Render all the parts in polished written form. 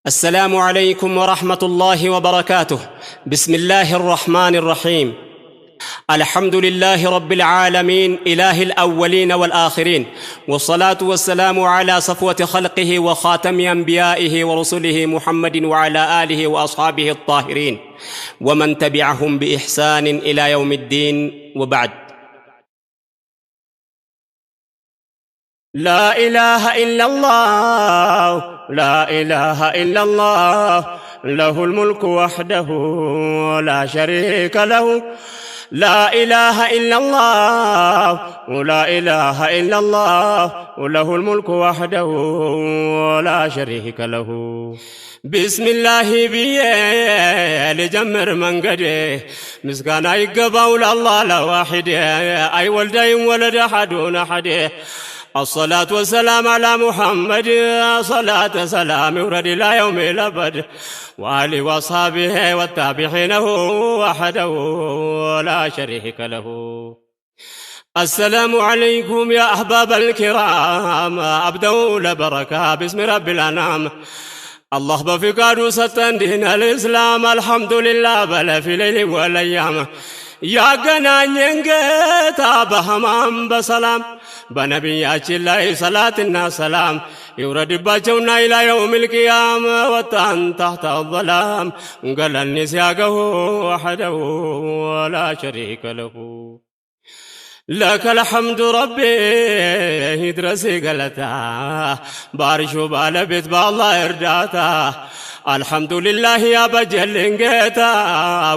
السلام عليكم ورحمة الله وبركاته. بسم الله الرحمن الرحيم. الحمد لله رب العالمين إله الأولين والآخرين، والصلاة والسلام على صفوة خلقه وخاتم أنبيائه ورسله محمد وعلى آله وأصحابه الطاهرين ومن تبعهم بإحسان إلى يوم الدين، وبعد. لا إله إلا الله، لا إله إلا الله، له الملك وحده لا شريك له. لا إله إلا الله، لا إله إلا الله، له الملك وحده لا شريك له. بسم الله بيه لجمر منقده، مسكانا يقبول الله لواحد، أي ولدين ولد أحدون أحده. الصلاة والسلام على محمد، صلاة سلام يورد إلى يوم الأبد، وآله وأصحابه والتابعين وحده لا شريك له. السلام عليكم يا أحباب الكرام، أبدأ لبركة باسم رب الأنام. الله بفقاده ستن دين الإسلام، الحمد لله بل في ليل والأيام. يا ገናኘን ጌታ በህማም በሰላም በነቢያችን ላይ ሰላትና ሰላም ይውረድባቸውና ኢላ የውሚል ቂያማ ወጣን ተሕተ الظلام ገለልኒ ሲያገሁ ወሕደሁ ወላ ሸሪከ ለሁ። لك الحمد ربي يدرس قلتا بارشو بالبيت بالله ارداتا. الحمد لله يا بجل انقيتا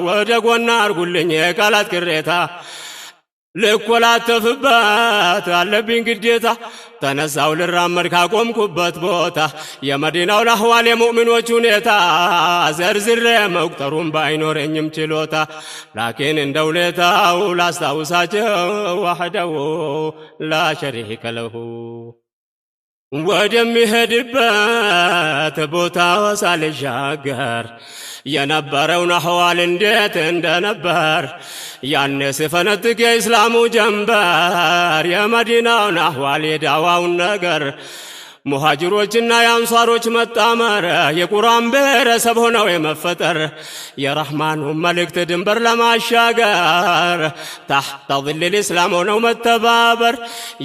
ودقونا ارقلن يقالات كريتا. لك ولا تفبات اللبين قديتا تنساو للرامر كاقوم كبات بوتا. يا مدينة ونحوال يا مؤمن وجونيتا زرزر مقترون باينور يمتلوتا. لكن ان دولتا ولا استوساجه وحده لا شريك له. ወደም ይሄድበት ቦታ ሳልሻገር የነበረውን አህዋል እንዴት እንደነበር ያኔ ሲፈነጥቅ የእስላሙ ጀንበር የመዲናውን አህዋል የዳዋውን ነገር ሙሃጅሮችና የአንሷሮች መጣመር የቁርአን ብሔረሰብ ሆነው የመፈጠር የረህማኑ መልእክት ድንበር ለማሻገር ተሕተ ظل الإسلام ሆነው መተባበር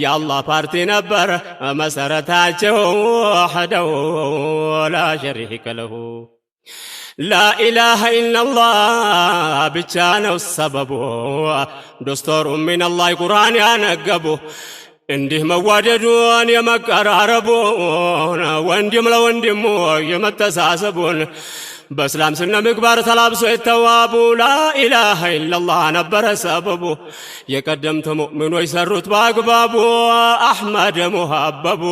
የአላህ ፓርቲ ነበር መሰረታቸው ወሕደሁ ላ ሸሪከ ለሁ። لا إله إلا الله ብቻ ነው ሰበቡ ዱስቱር من الله ቁርአን ያነገቡ እንዲህ መዋደዱን የመቀራረቡን ወንድም ለወንድሙ የመተሳሰቡን በእስላም ስነ ምግባር ተላብሶ የተዋቡ ላኢላሃ ኢላላህ ነበረ ሰበቡ የቀደምት ሙእሚኖች ሰሩት በአግባቡ አሕመድ ሙሐበቡ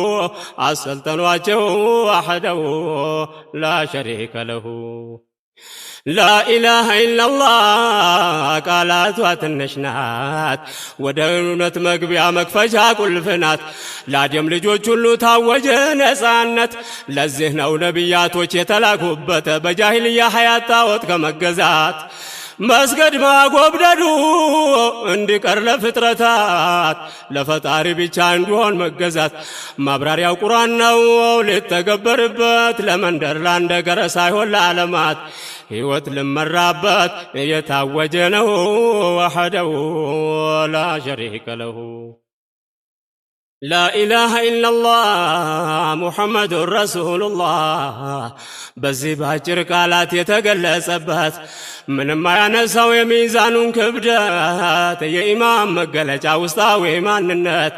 አሰልጠኗቸው ወሕደሁ ላ ሸሪከ ለሁ። لا إله إلا الله ቃላቷ ትንሽ ናት ወደ እውነት መግቢያ መክፈቻ ቁልፍ ናት። ለአደም ልጆች ሁሉ ታወጀ ነፃነት። ለዚህ ነው ነቢያቶች የተላኩበት በጃሂልያ ሐያት ጣዖት ከመገዛት መስገድ ማጎብደዱ እንዲቀር ለፍጥረታት ለፈጣሪ ብቻ እንዲሆን መገዛት። ማብራሪያው ቁርአን ነው ሊተገበርበት ለመንደር ላንደገረ ሳይሆን ለዓለማት ሕይወት ልመራበት የታወጀ ነው ወሕደሁ ላ ሸሪከ ለሁ። لا إله إلا الله محمد رسول الله በዚህ ባጭር ቃላት የተገለጸበት ምንም አያነሳው የሚዛኑን ክብደት የኢማም መገለጫ ውስጣዊ ማንነት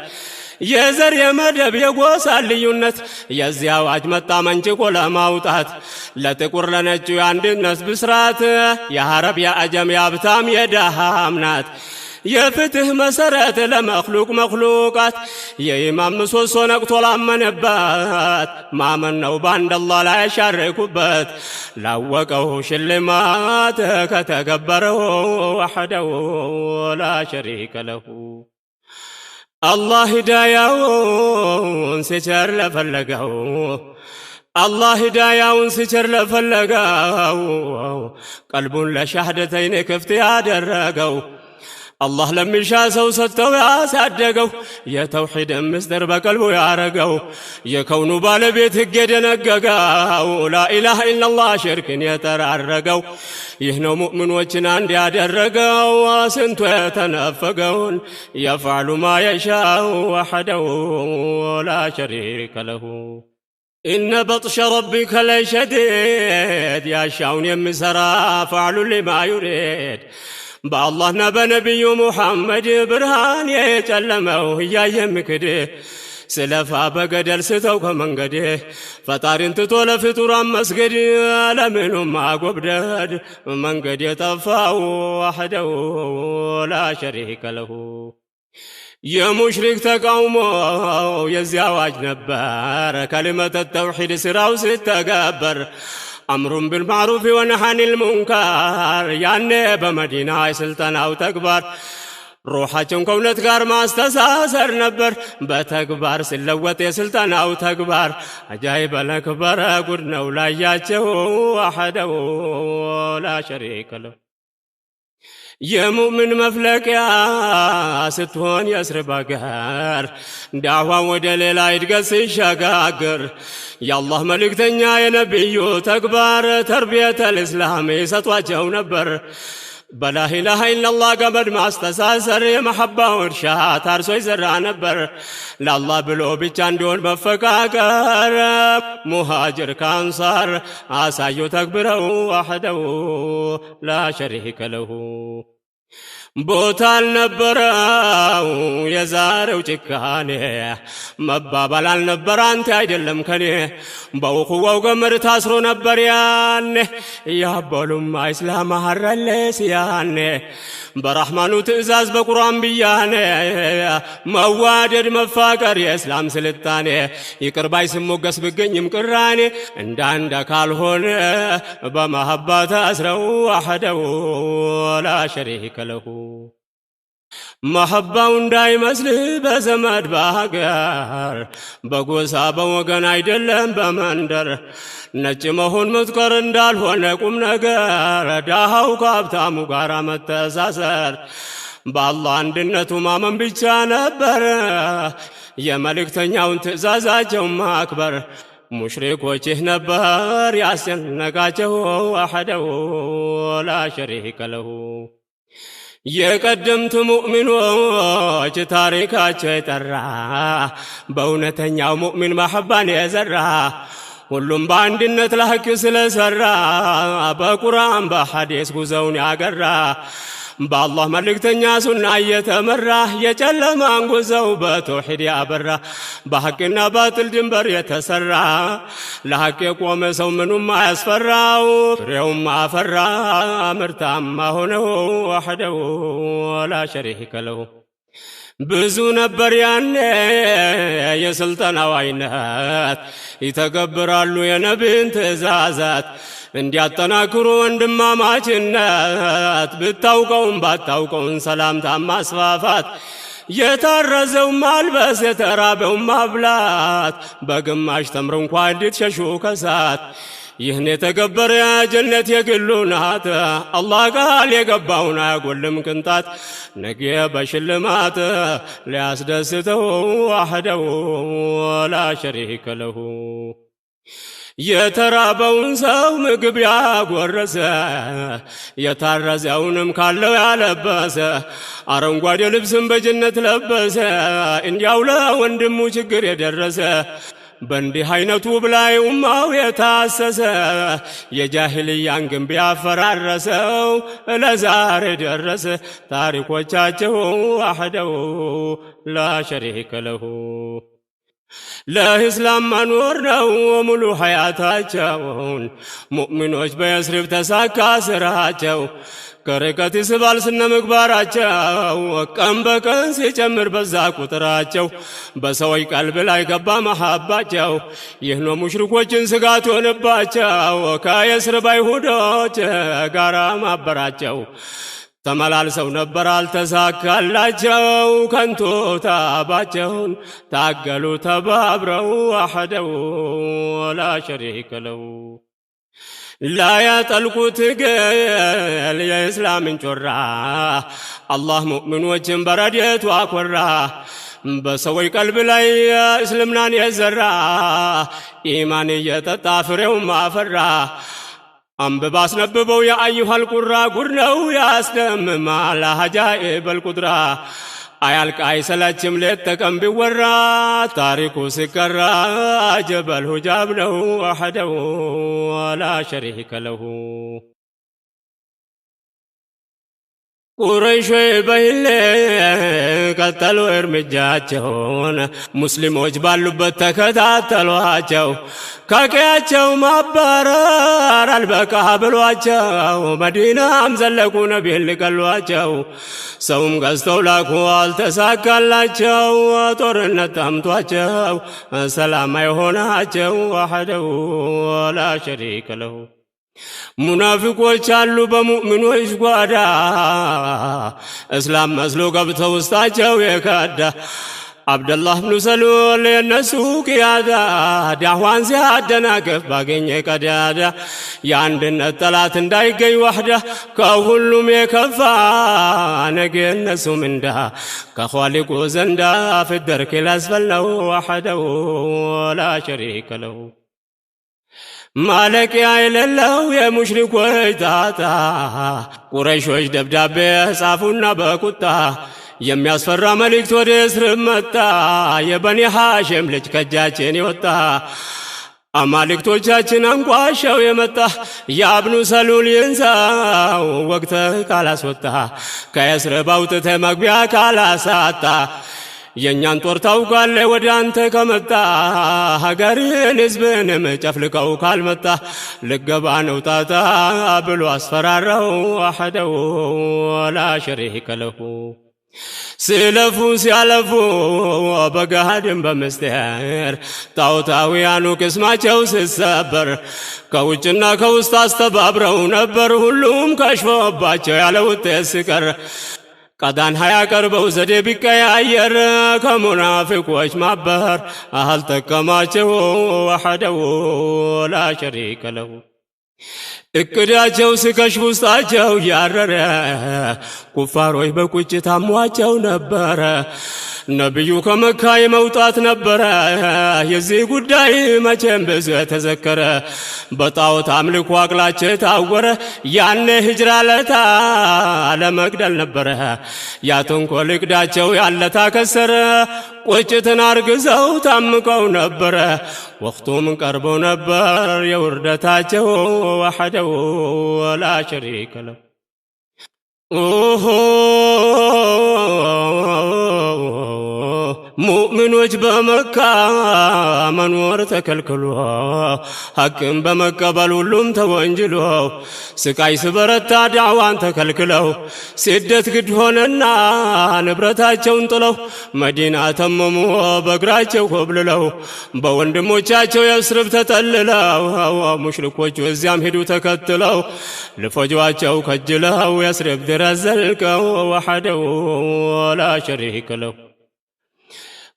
የዘር የመደብ የጎሳ ልዩነት የዚህ አዋጅ መጣ መንጭቆ ለማውጣት ለጥቁር ለነጩ የአንድነት ብስራት የአረብ የአጀም የሀብታም የደሃም ናት የፍትህ መሰረት ለመክሉቅ መክሉቃት የኢማም ምሰሶ ነቅቶ ላመነበት ማመን ነው በአንድ አላህ ላይ ያሻረኩበት ላወቀው ሽልማት ከተገበረው ወሕደሁ ላ ሸሪከ ለሁ። አላህ ሂዳያውን ሲቸር ለፈለገው አላህ ሂዳያውን ሲቸር ለፈለገው ቀልቡን ለሻህደተይን ክፍት ያደረገው الله لم يشاء سو ستو يا سادقو يا توحيد مصدر بقلبه يا رقو يكون بالبيت قد نققو لا إله إلا الله شرك يترعرقو يهنو مؤمن وجنان دياد الرقو وسنتو يتنفقون يفعل ما يشاء وحده لا شريك له إن بطش ربك لشديد يا شاون يمسرا فعل لما يريد بالله نبي محمد برهان يتلمه يا يمكده سلفا بقدر ستوك منقده فطارين تطول فطورا مسجد لمنهم ما قبدد منقد يتفاو وحده لا شريك له يا مشرك تقوموا يا زواج نبار كلمة التوحيد سراو ستقبر أمر بالمعروف ونهي عن المنكر يعني بمدينة سلطان أو تكبر روحاتهم كونت غار ما استساسر نبر بتكبر سلوت يا سلطان أو تكبر عجائب الأكبر قرنا ولا ياته وحده لا شريك له يا مؤمن مفلك يا ستون يسر بقهر دعوة ودليل يتقس الشقاقر يا الله ملك تنيا يا نبي تكبر تربية الإسلام ستواجه نبر بلا إله إلا الله قبل ما استساسر يا محبة ورشاة ترسو يزرع نبر لا الله بلو بيجان دون بفقاقر مهاجر كانصار آسايو تكبره وحده لا شريك له بوتال نبراو يزارو چكاني مبابال النبران تايدلم كني بوخو قمر تاسرو نبريان يابولم ما إسلام هرلس ياني برحمانو تئزاز بقرآن بياني موادر مفاقر يا إسلام سلطاني يقرباي سموغس بقنيم قراني اندان داكال هون بمحبات أسرو وحده لا شريك له محباون داي مسلي بزمد باقر بقوسا بوغن عيدلن بمندر نجمهون مذكر اندال ونقوم نقر داهو كابتامو غارا متساسر بالله عندنتو مامن بيچا نبر يا ملك تنياون تزازاجو ماكبر مشركوچه نبر ياسنقاچو وحده لا شريك له يقدمت مؤمنوች ታሪካቸው የጠራ በእውነተኛው ሙእሚን መሐባን የዘራ ሁሉም በአንድነት ለሐቅ ስለሰራ በቁርአን በሐዲስ ጉዞውን ያገራ በአላህ መልእክተኛ ሱና እየተመራ የጨለማን ጉዞው በተውሂድ ያበራ በሐቅና ባጥል ድንበር የተሰራ ለሐቅ የቆመ ሰው ምኑም አያስፈራው ፍሬውም አፈራ ምርታማ ሆነው ወህደው لا شريك له ብዙ ነበር ያኔ የስልጣናው አይነት ይተገብራሉ የነብይን ትእዛዛት እንዲያጠናክሩ ወንድማማችነት ብታውቀውም ባታውቀውም ሰላምታ ማስፋፋት የታረዘው ማልበስ የተራበው ማብላት በግማሽ ተምር እንኳን እንድትሸሹ ከሳት ይህን የተገበረ ጀነት የግሉ ናት አላህ ቃል የገባውን አያጎልም ቅንጣት ነገ በሽልማት ሊያስደስተው ወህደው لا شريك له የተራበውን ሰው ምግብ ያጎረሰ የታረዘውንም ካለው ያለበሰ አረንጓዴ ልብስም በጀነት ለበሰ እንዲያው ለወንድሙ ችግር የደረሰ በእንዲህ አይነቱ ብላይ ኡማው የታሰሰ የጃሂልያን ግንብ ያፈራረሰው ለዛሬ ደረሰ ታሪኮቻቸው ወህደው لا شريك له ለእስላም መኖር ነው ሙሉ ሐያታቸውን ሙእሚኖች በየስሪብ ተሳካ ስራቸው ከርቀት ይስባል ስነ ምግባራቸው ቀን በቀን ሲጨምር በዛ ቁጥራቸው በሰዎች ቀልብ ላይ ገባ መሐባቸው ይህ ነው ሙሽሪኮችን ስጋት ሆነባቸው ከየስሪብ አይሁዶች ጋራ ማበራቸው ተመላልሰው ነበር አልተሳካላቸው ከንቱ ታባቸውን ታገሉ ተባብረው ወህደው لا شريك له لا يطلقوا تقل يا إسلام انجرا الله مؤمن وجن برديت واكورا بسوي قلب لاي اسلمنا يزرا إيمان يتطافر وما فرا أنبباس نببو يا أيها القرى قرنو يا أسلم ما لا هجائب القدرة አያልቅ አይሰለችም ሌት ተቀን ቢወራ ታሪኩ ሲቀራ ጀበል ሁጃብ ነው ወህደሁ ወላ ሸሪከ ለሁ ቁረይሽ በይሌ ቀጠሉ እርምጃቸውን ሙስሊሞች ባሉበት ተከታተሏቸው ከቀያቸው ማባረር አልበቃ ብሏቸው መዲናም ዘለቁ ነቢይን ሊገሏቸው ሰውም ገዝተው ላኩ አልተሳካላቸው ጦርነት ጠምቷቸው ሰላም አይሆናቸው ወህደሁ ወላ ሸሪከ ለሁ ሙናፊቆች አሉ በሙእሚኖች ጓዳ እስላም መስሎ ገብተው ውስጣቸው የካዳ አብደላህ ብኑ ሰሉል የነሱ ቅያዳ ዳዕዋን ሲያደናቅፍ ባገኘ ቀዳዳ የአንድነት ጠላት እንዳይገኝ ዋህዳ ከሁሉም የከፋ ነገ የነሱ ምንዳ ከኻሊቁ ዘንዳ ፊ ደርክ ልአስፈል ነው ወህደሁ ወላ ሸሪከ ለሁ ማለቂያ የሌለው የሙሽሪኮች ጣጣ ቁረይሾች ደብዳቤ ጻፉና በቁጣ የሚያስፈራ መልእክት ወደ እስርም መጣ የበኒ ሃሽም ልጅ ከእጃችን የወጣ አማልክቶቻችን አንቋሸው የመጣ ያብኑ ሰሉል ይንሳው ወቅትህ ካላስወጣ ከእስር አውጥተህ መግቢያ ካላሳጣ የኛን ጦር ታውቃለህ ወደ አንተ ከመጣ ሀገርን ሕዝብንም ጨፍልቀው ካልመጣ ልገባ ነው ጣጣ ብሎ አስፈራራው ወህደሁ ወላ ሸሪከ ለሁ ሲለፉ ሲያለፉ በገሃድም በምስጢር ጣዖታውያኑ ቅስማቸው ሲሰበር ከውጭና ከውስጥ አስተባብረው ነበር ሁሉም ከሽፎባቸው ያለ ውጤት ሲቀር ቀዳን ያቀርበው ዘዴ ቢቀያየር ከሙናፊቆች ማበር አልጠቀማቸው ወህደሁ ወላ ሸሪከ ለሁ እቅዳቸው ሲከሽፍ ውስጣቸው ያረረ ኩፋሮች በቁጭት አሟቸው ነበረ ነብዩ ከመካ የመውጣት ነበረ የዚህ ጉዳይ መቼም ብዙ የተዘከረ በጣዖት አምልኮ አቅላቸው ታወረ ያኔ ሂጅራ ለታ ለመግደል ነበረ ያተንኮል እቅዳቸው ያለታ ከሰረ ቁጭትን አርግዘው ታምቀው ነበረ ወቅቱም ቀርበው ነበር የውርደታቸው ወህደሁ ወላ ሸሪከ ለሁ ሙእሚኖች በመካ መኖር ተከልክሎ ሐቅን በመቀበል ሁሉም ተወንጅሎ ስቃይ ስበረታ ዳዕዋን ተከልክለው ስደት ግድ ሆነና ንብረታቸውን ጥለው መዲና ተመሙ በእግራቸው ኮብልለው በወንድሞቻቸው የስርብ ተጠልለው ሙሽሪኮቹ እዚያም ሄዱ ተከትለው ልፈጇቸው ከጅለው የስርብ ድረስ ዘልቀው ወህደሁ ወላ ሸሪከ ለሁ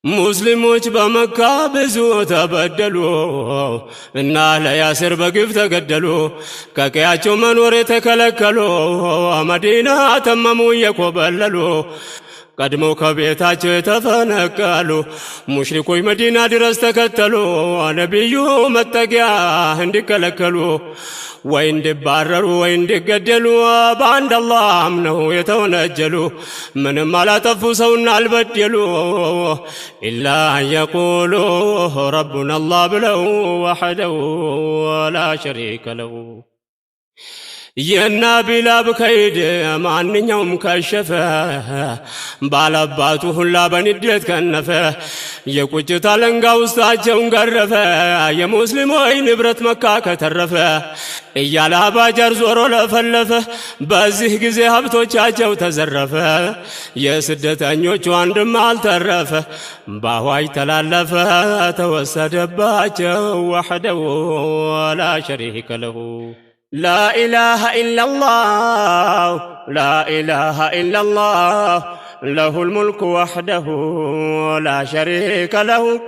ሙስሊሞች በመካ ብዙ ተበደሉ እና ለያስር በግፍ ተገደሉ ከቀያቸው መኖር የተከለከሉ መዲና ተመሙ የኮበለሉ ቀድመው ከቤታቸው የተፈነቀሉ ሙሽሪኮች መዲና ድረስ ተከተሉ ነብዩ መጠጊያ እንዲከለከሉ ወይ እንዲባረሩ ወይ እንዲገደሉ በአንድ አላህ አምነው የተወነጀሉ ምንም አላጠፉ ሰውና አልበደሉ ኢላ የቁሉ ረቡና አላህ ብለው ወህደሁ ወላ ሸሪከ ለሁ የና ቢላብ ከይድ ማንኛውም ከሸፈ ባላባቱ ሁላ በንዴት ከነፈ የቁጭት አለንጋ ውስጣቸውን ገረፈ የሙስሊሞች ንብረት መካ ከተረፈ እያለ አባጃር ዞሮ ለፈለፈ በዚህ ጊዜ ሀብቶቻቸው ተዘረፈ የስደተኞቹ አንድም አልተረፈ ባዋይ ተላለፈ ተወሰደባቸው ወህደሁ ወላ ሸሪከ ለሁ لا إله إلا الله لا إله إلا الله له الملك وحده لا شريك له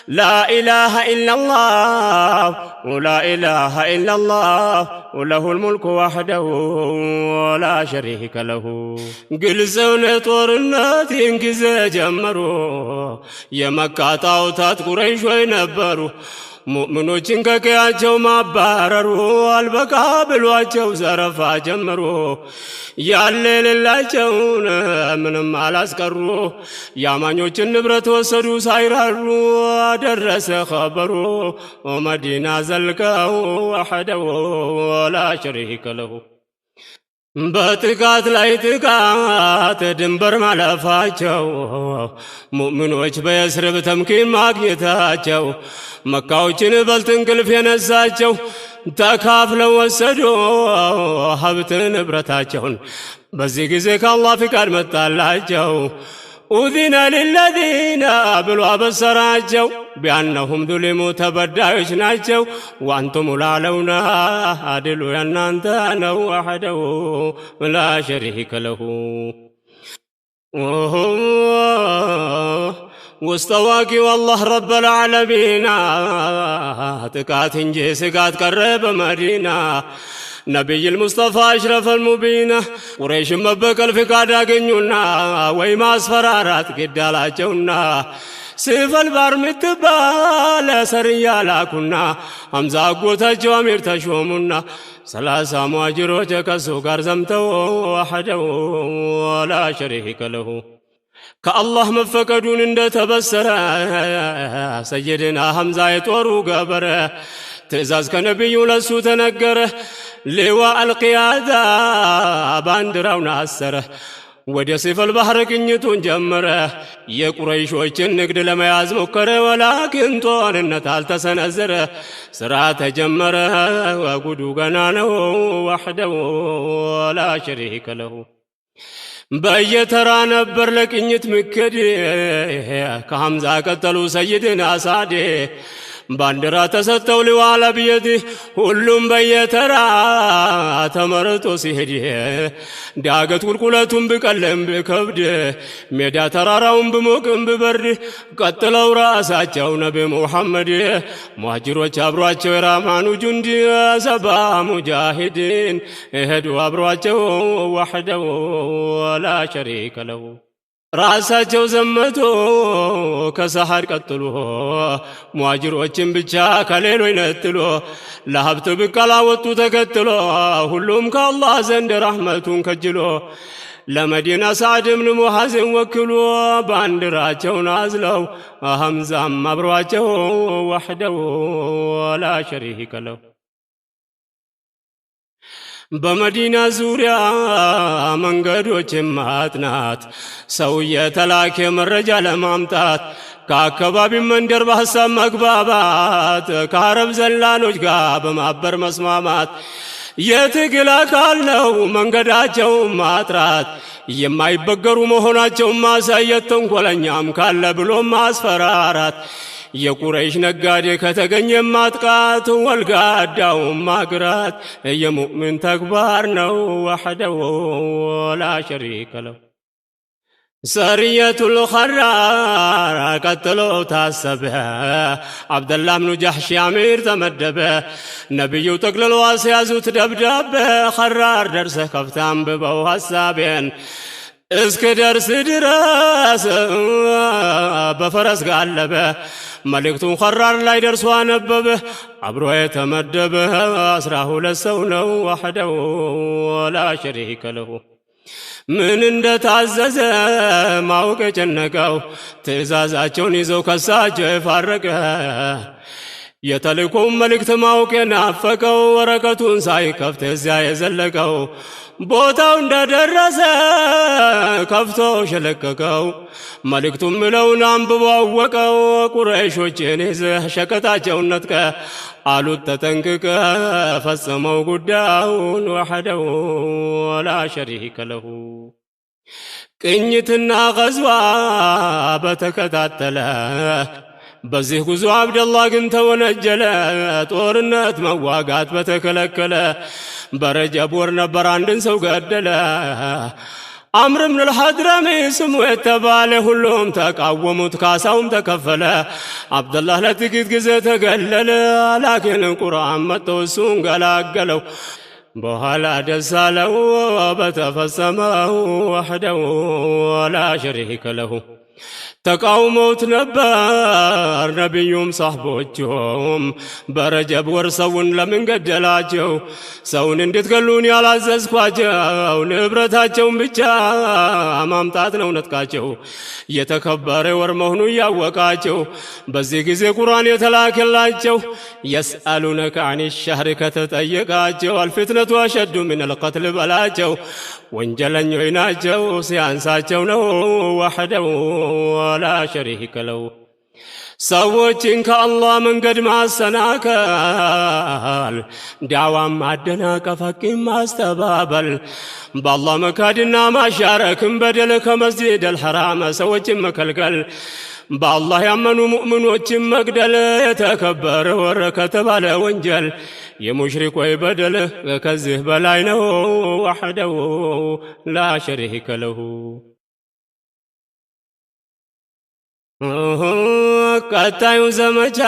لا إله إلا الله ولا إله إلا الله وله الملك وحده ولا شريك له قل زون طورنات ينكز جمرو يا مكة طاوتات قريش وينبرو ሙእሚኖችን ከቀያቸው ማባረሩ አልበቃ ብሏቸው ዘረፋ ጀመሩ ያለ የሌላቸውን ምንም አላስቀሩ ያማኞችን ንብረት ወሰዱ ሳይራሩ ደረሰ ኸበሩ መዲና ዘልቀው ወሐደው ወላ ሸሪከ ለሁ በጥቃት ላይ ጥቃት ድንበር ማለፋቸው ሙእሚኖች በየስርብ ተምኪን ማግኘታቸው መካዎችን በልጥ እንቅልፍ የነሳቸው ተካፍለው ወሰዱ ሀብት ንብረታቸውን በዚህ ጊዜ ከአላህ ፍቃድ መጣላቸው أذن للذين بلوا بصراجو بأنهم ظلموا تبدايش ناجو وأنتم الأعلون عدلوا ينانت وحده لا شريك له واستواكي والله رب العالمين تكات انجي سكات قرب مدينة نبي المصطفى أشرف المبينة قريش مبك الفقاد أغنيونا ويما أسفرارات قدالاجونا سيف البار متبال سريا لاكونا همزا قوتا جوامير تشومنا سلاسة مواجرو جكسو قرزمتو وحده ولا شريك له كالله مفقدون اند تبسر سيدنا حمزة يطورو قبر تزاز كنبي لسو تنقره لواء القيادة باندراونا السره ወደ ሲፈል ባህር ቅኝቱን ጀመረ የቁረይሾችን ንግድ ለመያዝ ሞከረ ወላኪን ጦርነት አልተሰነዘረ ስራ ተጀመረ ወጉዱ ገና ነው ወህደው ወላ ሸሪከ ለሁ በየተራ ነበር ለቅኝት ምክድ ከሐምዛ ቀጠሉ ሰይድና ሳዴ ባንዲራ ተሰጠው ሊዋላ ቢየዲ ሁሉም በየተራ ተመርጦ ሲሄድ ዳገት ቁልቁለቱን ብቀለም ብከብድ ሜዳ ተራራውን ብሞቅም ብበርድ ቀጥለው ራሳቸው ነቢ ሙሐመድ ሙሃጅሮች አብሯቸው የራማኑ ጁንዲ ሰባ ሙጃሂዲን እሄዱ አብሯቸው ወህደው ወላ ሸሪከ ለሁ ራሳቸው ዘመቶ ከሰሃድ ቀጥሎ ሙሃጅሮችን ብቻ ከሌሎች ነጥሎ ለሀብት ብቀላ ወጡ ተከትሎ ሁሉም ከአላህ ዘንድ ረሕመቱን ከጅሎ ለመዲና ሳዕድ ብን ሙዓዝን ወክሎ ባንዲራቸውን አዝለው ሐምዛም አብሯቸው ወህደው ወላ ሸሪከ ለሁ በመዲና ዙሪያ መንገዶች ማጥናት ሰው የተላከ መረጃ ለማምጣት ከአካባቢ መንደር በሐሳብ መግባባት ከአረብ ዘላኖች ጋር በማበር መስማማት የትግል አካል ነው መንገዳቸው ማጥራት የማይበገሩ መሆናቸው ማሳየት ተንኮለኛም ካለ ብሎ ማስፈራራት የቁረይሽ ነጋዴ ከተገኘ ማጥቃት ወልጋዳው ማግራት የሙእሚን ተግባር ነው ወህደው ወላ ሸሪከ ለሁ ሰሪየቱል ኸራር ቀጥሎ ታሰበ አብደላህ ብኑ ጀሕሽ አሚር ተመደበ ነቢዩ ጠቅልለው አስያዙት ደብዳቤ ኸራር ደርሰህ ከፍተህ አንብበው ሐሳቤን እስከ ደርስ ድረስ በፈረስ ጋለበ መልእክቱን ኸራር ላይ ደርሶ አነበበ አብሮ የተመደበ 12 ሰው ነው ወህደው ወላ ሸሪከ ለሁ ምን እንደታዘዘ ማወቅ የጨነቀው ትእዛዛቸውን ይዘው ከሳቸው የፋረቀ የተልእኮውን መልእክት ማወቅ የናፈቀው ወረቀቱን ሳይከፍት እዚያ የዘለቀው ቦታው እንደደረሰ ከፍቶ ሸለቀቀው መልእክቱን ምለውን አንብቦ አወቀው ቁረይሾችን ይዘህ ሸቀጣቸውን ነጥቀ አሉት ተጠንቅቀ ፈጽመው ጉዳዩን ወህደው ወላ ሸሪከ ለሁ ቅኝትና ገዝዋ በተከታተለ በዚህ ጉዞ አብደላህ ግን ተወነጀለ ጦርነት መዋጋት በተከለከለ በረጀብ ወር ነበር አንድን ሰው ገደለ عمرو بن الحضرمي سمو يتباله ሁሉም ተቃወሙት ካሳውም ተከፈለ عبد الله ለጥቂት ጊዜ ተገለለ ላኪን ቁርአን መጥቶ እሱን ገላገለው በኋላ ደስ አለው በተፈጸመው وحده ولا شريك له ተቃውሞት ነበር ነብዩም ሰሃቦቹም በረጀብ ወር ሰውን ለምን ገደላቸው ሰውን እንድትገሉን ያላዘዝኳቸው ንብረታቸውን ብቻ ማምጣት ነው ነጥቃቸው የተከበረ ወር መሆኑ ያወቃቸው በዚህ ጊዜ ቁርአን የተላከላቸው يسألونك عن الشهر ከተጠየቃቸው الفتنة أشد من القتل በላቸው ወንጀለኞች ናቸው ሲያንሳቸው ነው وحده ولا شريك له ሰዎችን ከአላህ መንገድ ማሰናከል ዳዋም ማደናቀፍ ሐቂም ማስተባበል በአላህ መካድና ማሻረክም በደል ከመስጂድ አልሐራም ሰዎችን መከልከል በአላህ ያመኑ ሙእሚኖችን መግደል የተከበረ ወር ከተባለ ወንጀል የሙሽሪኮች በደል ከዚህ በላይ ነው وحده لا شريك له ቀጣዩ ዘመቻ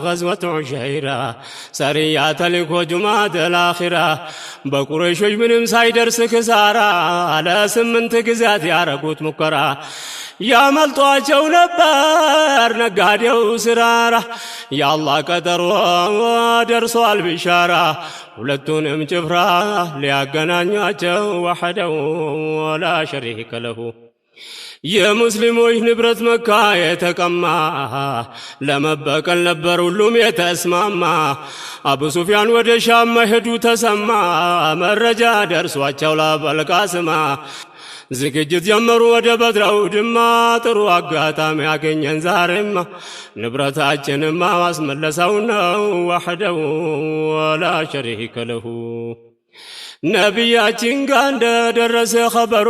غزوة عشيرة ሰሪያተ ተልእኮ ጁማዓት አልአኺራ በቁረይሾች ምንም ሳይደርስ ክሳራ ለስምንት ጊዜያት ያረጉት ሙከራ ያመልጧቸው ነበር ነጋዴው ስራራ ያአላህ ቀጠሮ ደርሷል ቢሻራ ሁለቱንም ጭፍራ ሊያገናኛቸው وحده ولا شريك له የሙስሊሞች ንብረት መካ የተቀማ ለመበቀል ነበር ሁሉም የተስማማ አቡ ሱፊያን ወደ ሻም መሄዱ ተሰማ መረጃ ደርሷቸው ለበልቃስማ ዝግጅት ጀመሩ ወደ በድራው ድማ ጥሩ አጋጣሚ ያገኘን ዛሬማ ንብረታችንማ ማስመለሳው ነው وحده ولا شريك له ነቢያችን ጋር እንደደረሰ ኸበሩ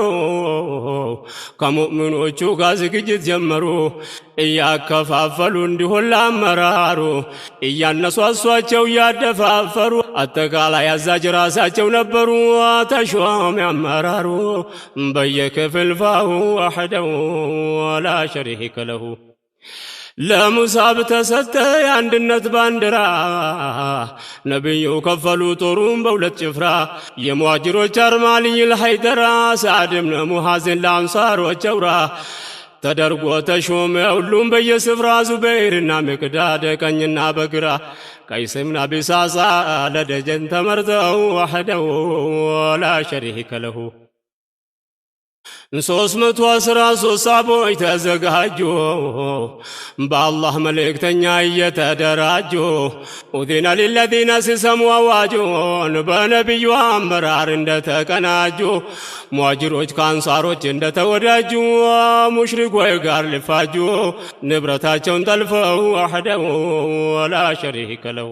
ከሙእሚኖቹ ጋር ዝግጅት ጀመሩ እያከፋፈሉ እንዲሆን ለአመራሩ እያነሷሷቸው እያደፋፈሩ አጠቃላይ አዛዥ ራሳቸው ነበሩ ተሾም ያመራሩ በየክፍልፋው وحده ولا شريك له ለሙሳብ ተሰጠ የአንድነት ባንዲራ ነብዩ ከፈሉ ጦሩን በሁለት ጭፍራ የሙሃጅሮች አርማ አልይ ሃይደራ ሰዓድ ብን ሙዓዝ ለአንሳሮች አውራ ተደርጎ ተሾመ ሁሉም በየስፍራ ዙበይርና ሚቅዳድ ቀኝና በግራ ቀይስ ብን አቢ ሳሳ ለደጀን ተመርጠው وحده ولا شريك له 313 ሰሃቦች ተዘጋጁ በአላህ መልእክተኛ እየተደራጁ ኡዚነ للذين ሲሰሙ አዋጁን በነብዩ አመራር እንደተቀናጁ ሙሃጅሮች ከአንሳሮች እንደተወዳጁ ሙሽሪኮች ጋር ሊፋጁ ንብረታቸውን ጠልፈው وحده ولا شريك له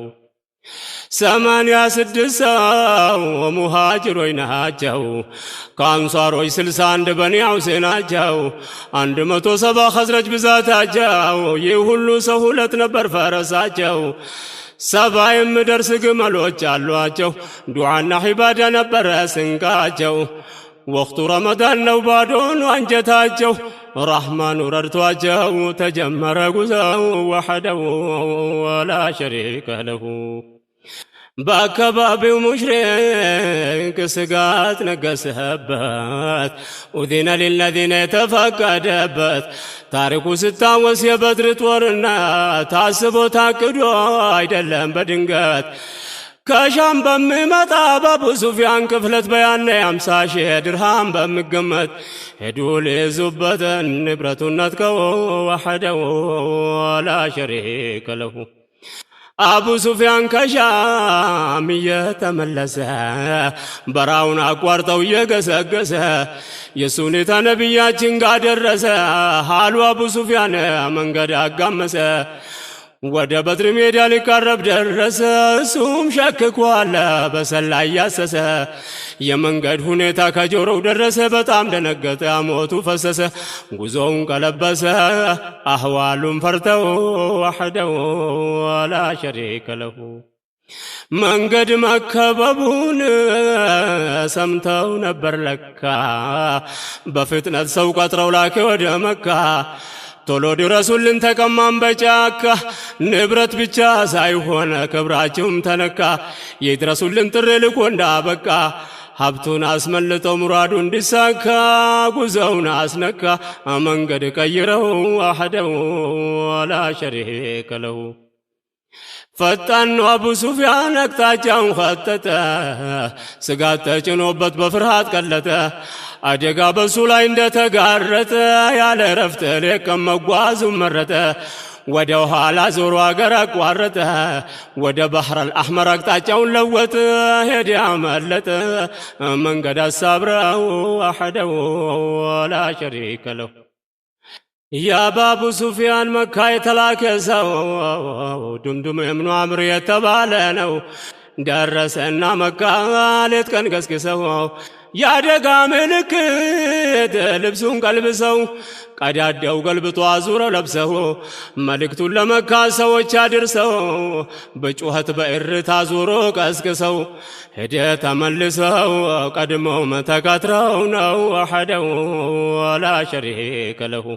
86 ሰው ሙሃጅሮች ናቸው ከአንሳሮች 61 በኒ አውስ ናቸው 170 ኸዝረጅ ብዛታቸው ይህ ሁሉ ሰው ሁለት ነበር ፈረሳቸው 70 የሚደርስ ግመሎች አሏቸው ዱዓና ዒባዳ ነበር ስንቃቸው ወቅቱ ረመዳን ነው ባዶን አንጀታቸው ረህማኑ ረድቷቸው ተጀመረ ጉዞው وحده ولا شريك له በአካባቢው ሙሽሪክ ስጋት ነገሰበት ኡዚነ للذين የተፈቀደበት ታሪኩ ስታወስ የበድር ጦርነት ታስቦ ታቅዶ አይደለም በድንገት ከሻም በሚመጣ በአቡ ሱፊያን ክፍለት በያነ 50,000 ድርሃም በሚገመት ሄዱ ሊይዙበት ንብረቱን ነጥቀው وحده ولا شريك له አቡ ሱፊያን ከሻም የተመለሰ በራውን አቋርጠው የገሰገሰ የሱኔታ ነብያችን ጋር ደረሰ ሃሉ አቡ ሱፊያን መንገድ አጋመሰ ወደ በድር ሜዳ ሊቀርብ ደረሰ እሱም ሸክኳል በሰላ ያሰሰ የመንገድ ሁኔታ ከጆሮው ደረሰ በጣም ደነገጠ ሞቱ ፈሰሰ ጉዞውን ቀለበሰ አህዋሉን ፈርተው وحده ولا شريك له መንገድ መከበቡን ሰምተው ነበር ለካ በፍጥነት ሰው ቀጥረው ላከ ወደ መካ ቶሎ ድረሱልን ተቀማን በጫካ ንብረት ብቻ ሳይሆን ክብራቸውም ተነካ ይድረሱልን ጥሪ ልኮ እንዳበቃ ሀብቱን አስመልጠው ሙራዱ እንዲሳካ ጉዞውን አስነካ መንገድ ቀይረው አሐደው ወላ ሸሪከ ለሁ ፈጣን አቡ ሱፊያን አቅጣጫውን ኸተተ ስጋት ተጭኖበት በፍርሃት ቀለጠ አደጋ በሱ ላይ እንደተጋረጠ ያለ ረፍት ለቀም መጓዙን መረጠ ወደ ኋላ ዞሮ አገር አቋረጠ ወደ ባህር አልአህመር አቅጣጫውን ለወጠ ሄደ አመለጠ መንገድ አሳብረው አሐደው ወላ ሸሪከ ለሁ የአቡ ሱፊያን መካ የተላከ ሰው ዱምዱም እብኑ አምር የተባለ ነው ደረሰና መካ ሌት ቀን ገስግሰው ያደጋ ምልክት ልብሱን ቀልብሰው ቀዳዳው ገልብጦ አዙረው ለብሰው መልእክቱን ለመካ ሰዎች አድርሰው በጩኸት በእርታ አዙሮ ቀስቅሰው ሄደ ተመልሰው ቀድመው ተከትረው ነው አሐደው ወላ ሸሪከ ለሁ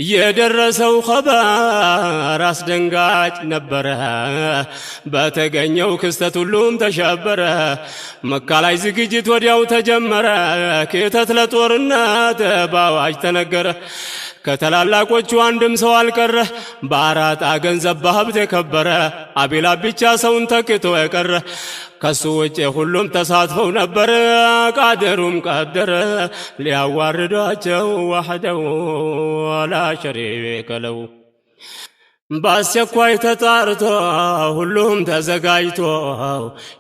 የደረሰው ኸበር አስደንጋጭ ነበረ በተገኘው ክስተት ሁሉም ተሸበረ መካ ላይ ዝግጅት ወዲያው ተጀመረ ክተት ለጦርነት በአዋጅ ተነገረ ከተላላቆቹ አንድም ሰው አልቀረ በአራጣ ገንዘብ በሀብት የከበረ አቢላ ብቻ ሰውን ተክቶ የቀረ ከሱ ውጭ ሁሉም ተሳትፈው ነበር ቃደሩም ቀደረ ሊያዋርዷቸው ወሐደው ወላ ሸሪከ ለሁ በአስቸኳይ ተጣርቶ ሁሉም ተዘጋጅቶ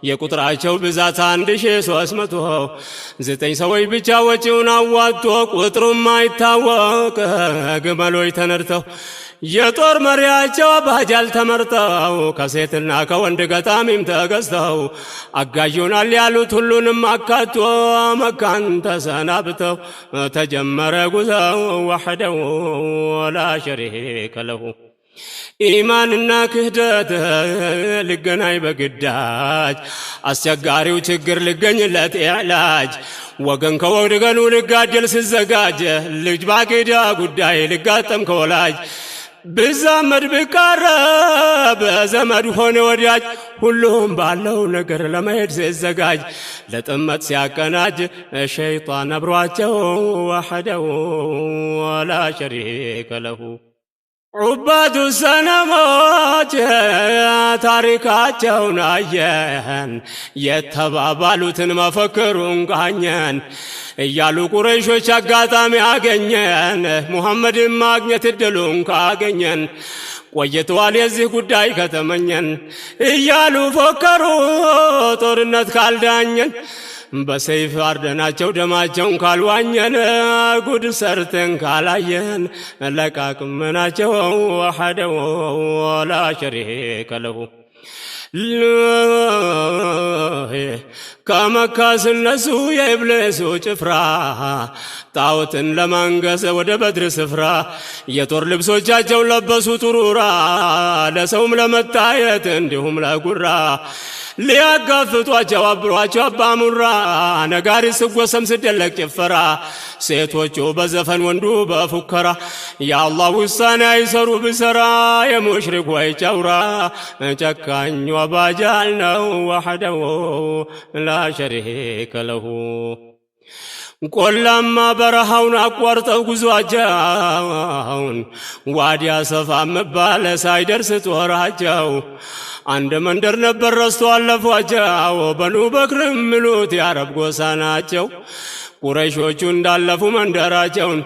የቁጥራቸው ብዛት 1300 9 ሰዎች ብቻ ወጪውን አዋጥቶ ቁጥሩም አይታወቅ ግመሎች ተነድተው የጦር መሪያቸው አባጃል ተመርጠው ከሴትና ከወንድ ገጣሚም ተገዝተው አጋዥናል ያሉት ሁሉንም አካቶ መካን ተሰናብተው ተጀመረ ጉዞው ወሐደው ወላ ሸሪከ ለሁ ኢማንና ክህደት ልገናኝ በግዳጅ አስቸጋሪው ችግር ልገኝለት ኢዕላጅ ወገን ከወገኑ ልጋደል ሲዘጋጅ ልጅ ባቂዳ ጉዳይ ልጋጠም ከወላጅ ብዛመድ ቢቃረብ ዘመድ ሆነ ወዳጅ ሁሉም ባለው ነገር ለመሄድ ሲዘጋጅ ለጥመት ሲያቀናጅ ሸይጣን አብሯቸው ወሐደው ወላ ሸሪከ ለሁ ዑባዱ ሰነሞች ታሪካቸውን አየን የተባባሉትን መፈክሩን ቃኘን እያሉ ቁረይሾች አጋጣሚ አገኘን ሙሐመድን ማግኘት እድሉን ካገኘን ቆይተዋል የዚህ ጉዳይ ከተመኘን እያሉ ፎከሩ ጦርነት ካልዳኘን በሰይፍ አርደናቸው ደማቸውን ካልዋኘን ጉድ ሰርተን ካላየን ለቃቅመናቸው ወሐደው ወላ ሸሪከ ለሁ ከመካ ስነሱ የኢብሊሱ ጭፍራ ጣዖትን ለማንገስ ወደ በድር ስፍራ የጦር ልብሶቻቸውን ለበሱ ጥሩራ ለሰውም ለመታየት እንዲሁም ለጉራ ሊያጋፍጧቸው አብሯቸው አባሙራ ነጋሪ ስጎሰም ስደለቅ ጭፈራ ሴቶቹ በዘፈን ወንዱ በፉከራ የአላህ ውሳኔ አይሰሩ ብሰራ የሙሽሪኮች ጨውራ ጨካኙ አባጃል ነው ወሐደው ላ ሸሪከ ለሁ ቆላማ በረሃውን አቋርጠው ጉዟቸውን ዋዲያ ሰፋ መባለ ሳይደርስ ጦራቸው አንድ መንደር ነበር ረስቶ አለፏቸው በኑ በክር ምሉት የአረብ ጎሳ ናቸው ቁረይሾቹ እንዳለፉ መንደራቸውን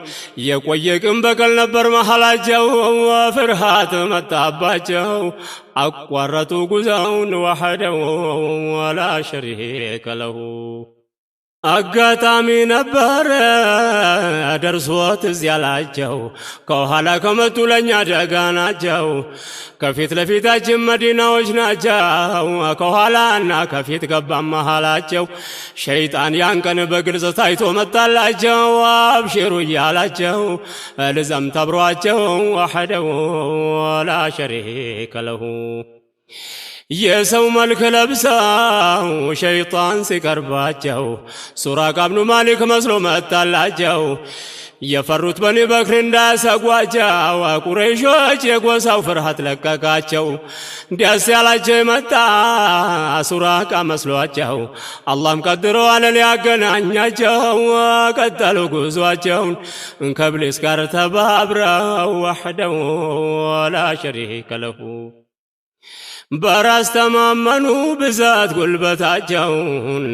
የቆየ ቅን በቀል ነበር መሐላቸው ፍርሃት መጣባቸው አቋረጡ ጉዞውን ወሐደው ወላ ሸሪከ ለሁ አጋጣሚ ነበር ደርሶት እዚያ ላቸው ከኋላ ከመጡ ለኛ ደጋ ናቸው ከፊት ለፊታችን መዲናዎች ናቸው ከኋላና ከፊት ገባ መሃላቸው ሸይጣን ያንቀን በግልጽ ታይቶ መጣላቸው አብሽሩ እያላቸው ልዘም ተብሯቸው ወሐደው ወላ ሸሪከ ለሁ የሰው መልክ ለብሰው ሸይጣን ሲቀርባቸው ሱራቃ ብኑ ማሊክ መስሎ መጣላቸው። የፈሩት በኒ በክር እንዳያሰጓቸው ቁረይሾች የጎሳው ፍርሃት ለቀቃቸው። ደስ ያላቸው የመጣ ሱራቃ መስሏቸው አላህም ቀድረዋል ሊያገናኛቸው። ቀጠሉ ጉዟቸውን ከኢብሊስ ጋር ተባብረው ወሕደሁ ወላ ሸሪከ ለሁ። በራስ ተማመኑ ብዛት ጉልበታቸውን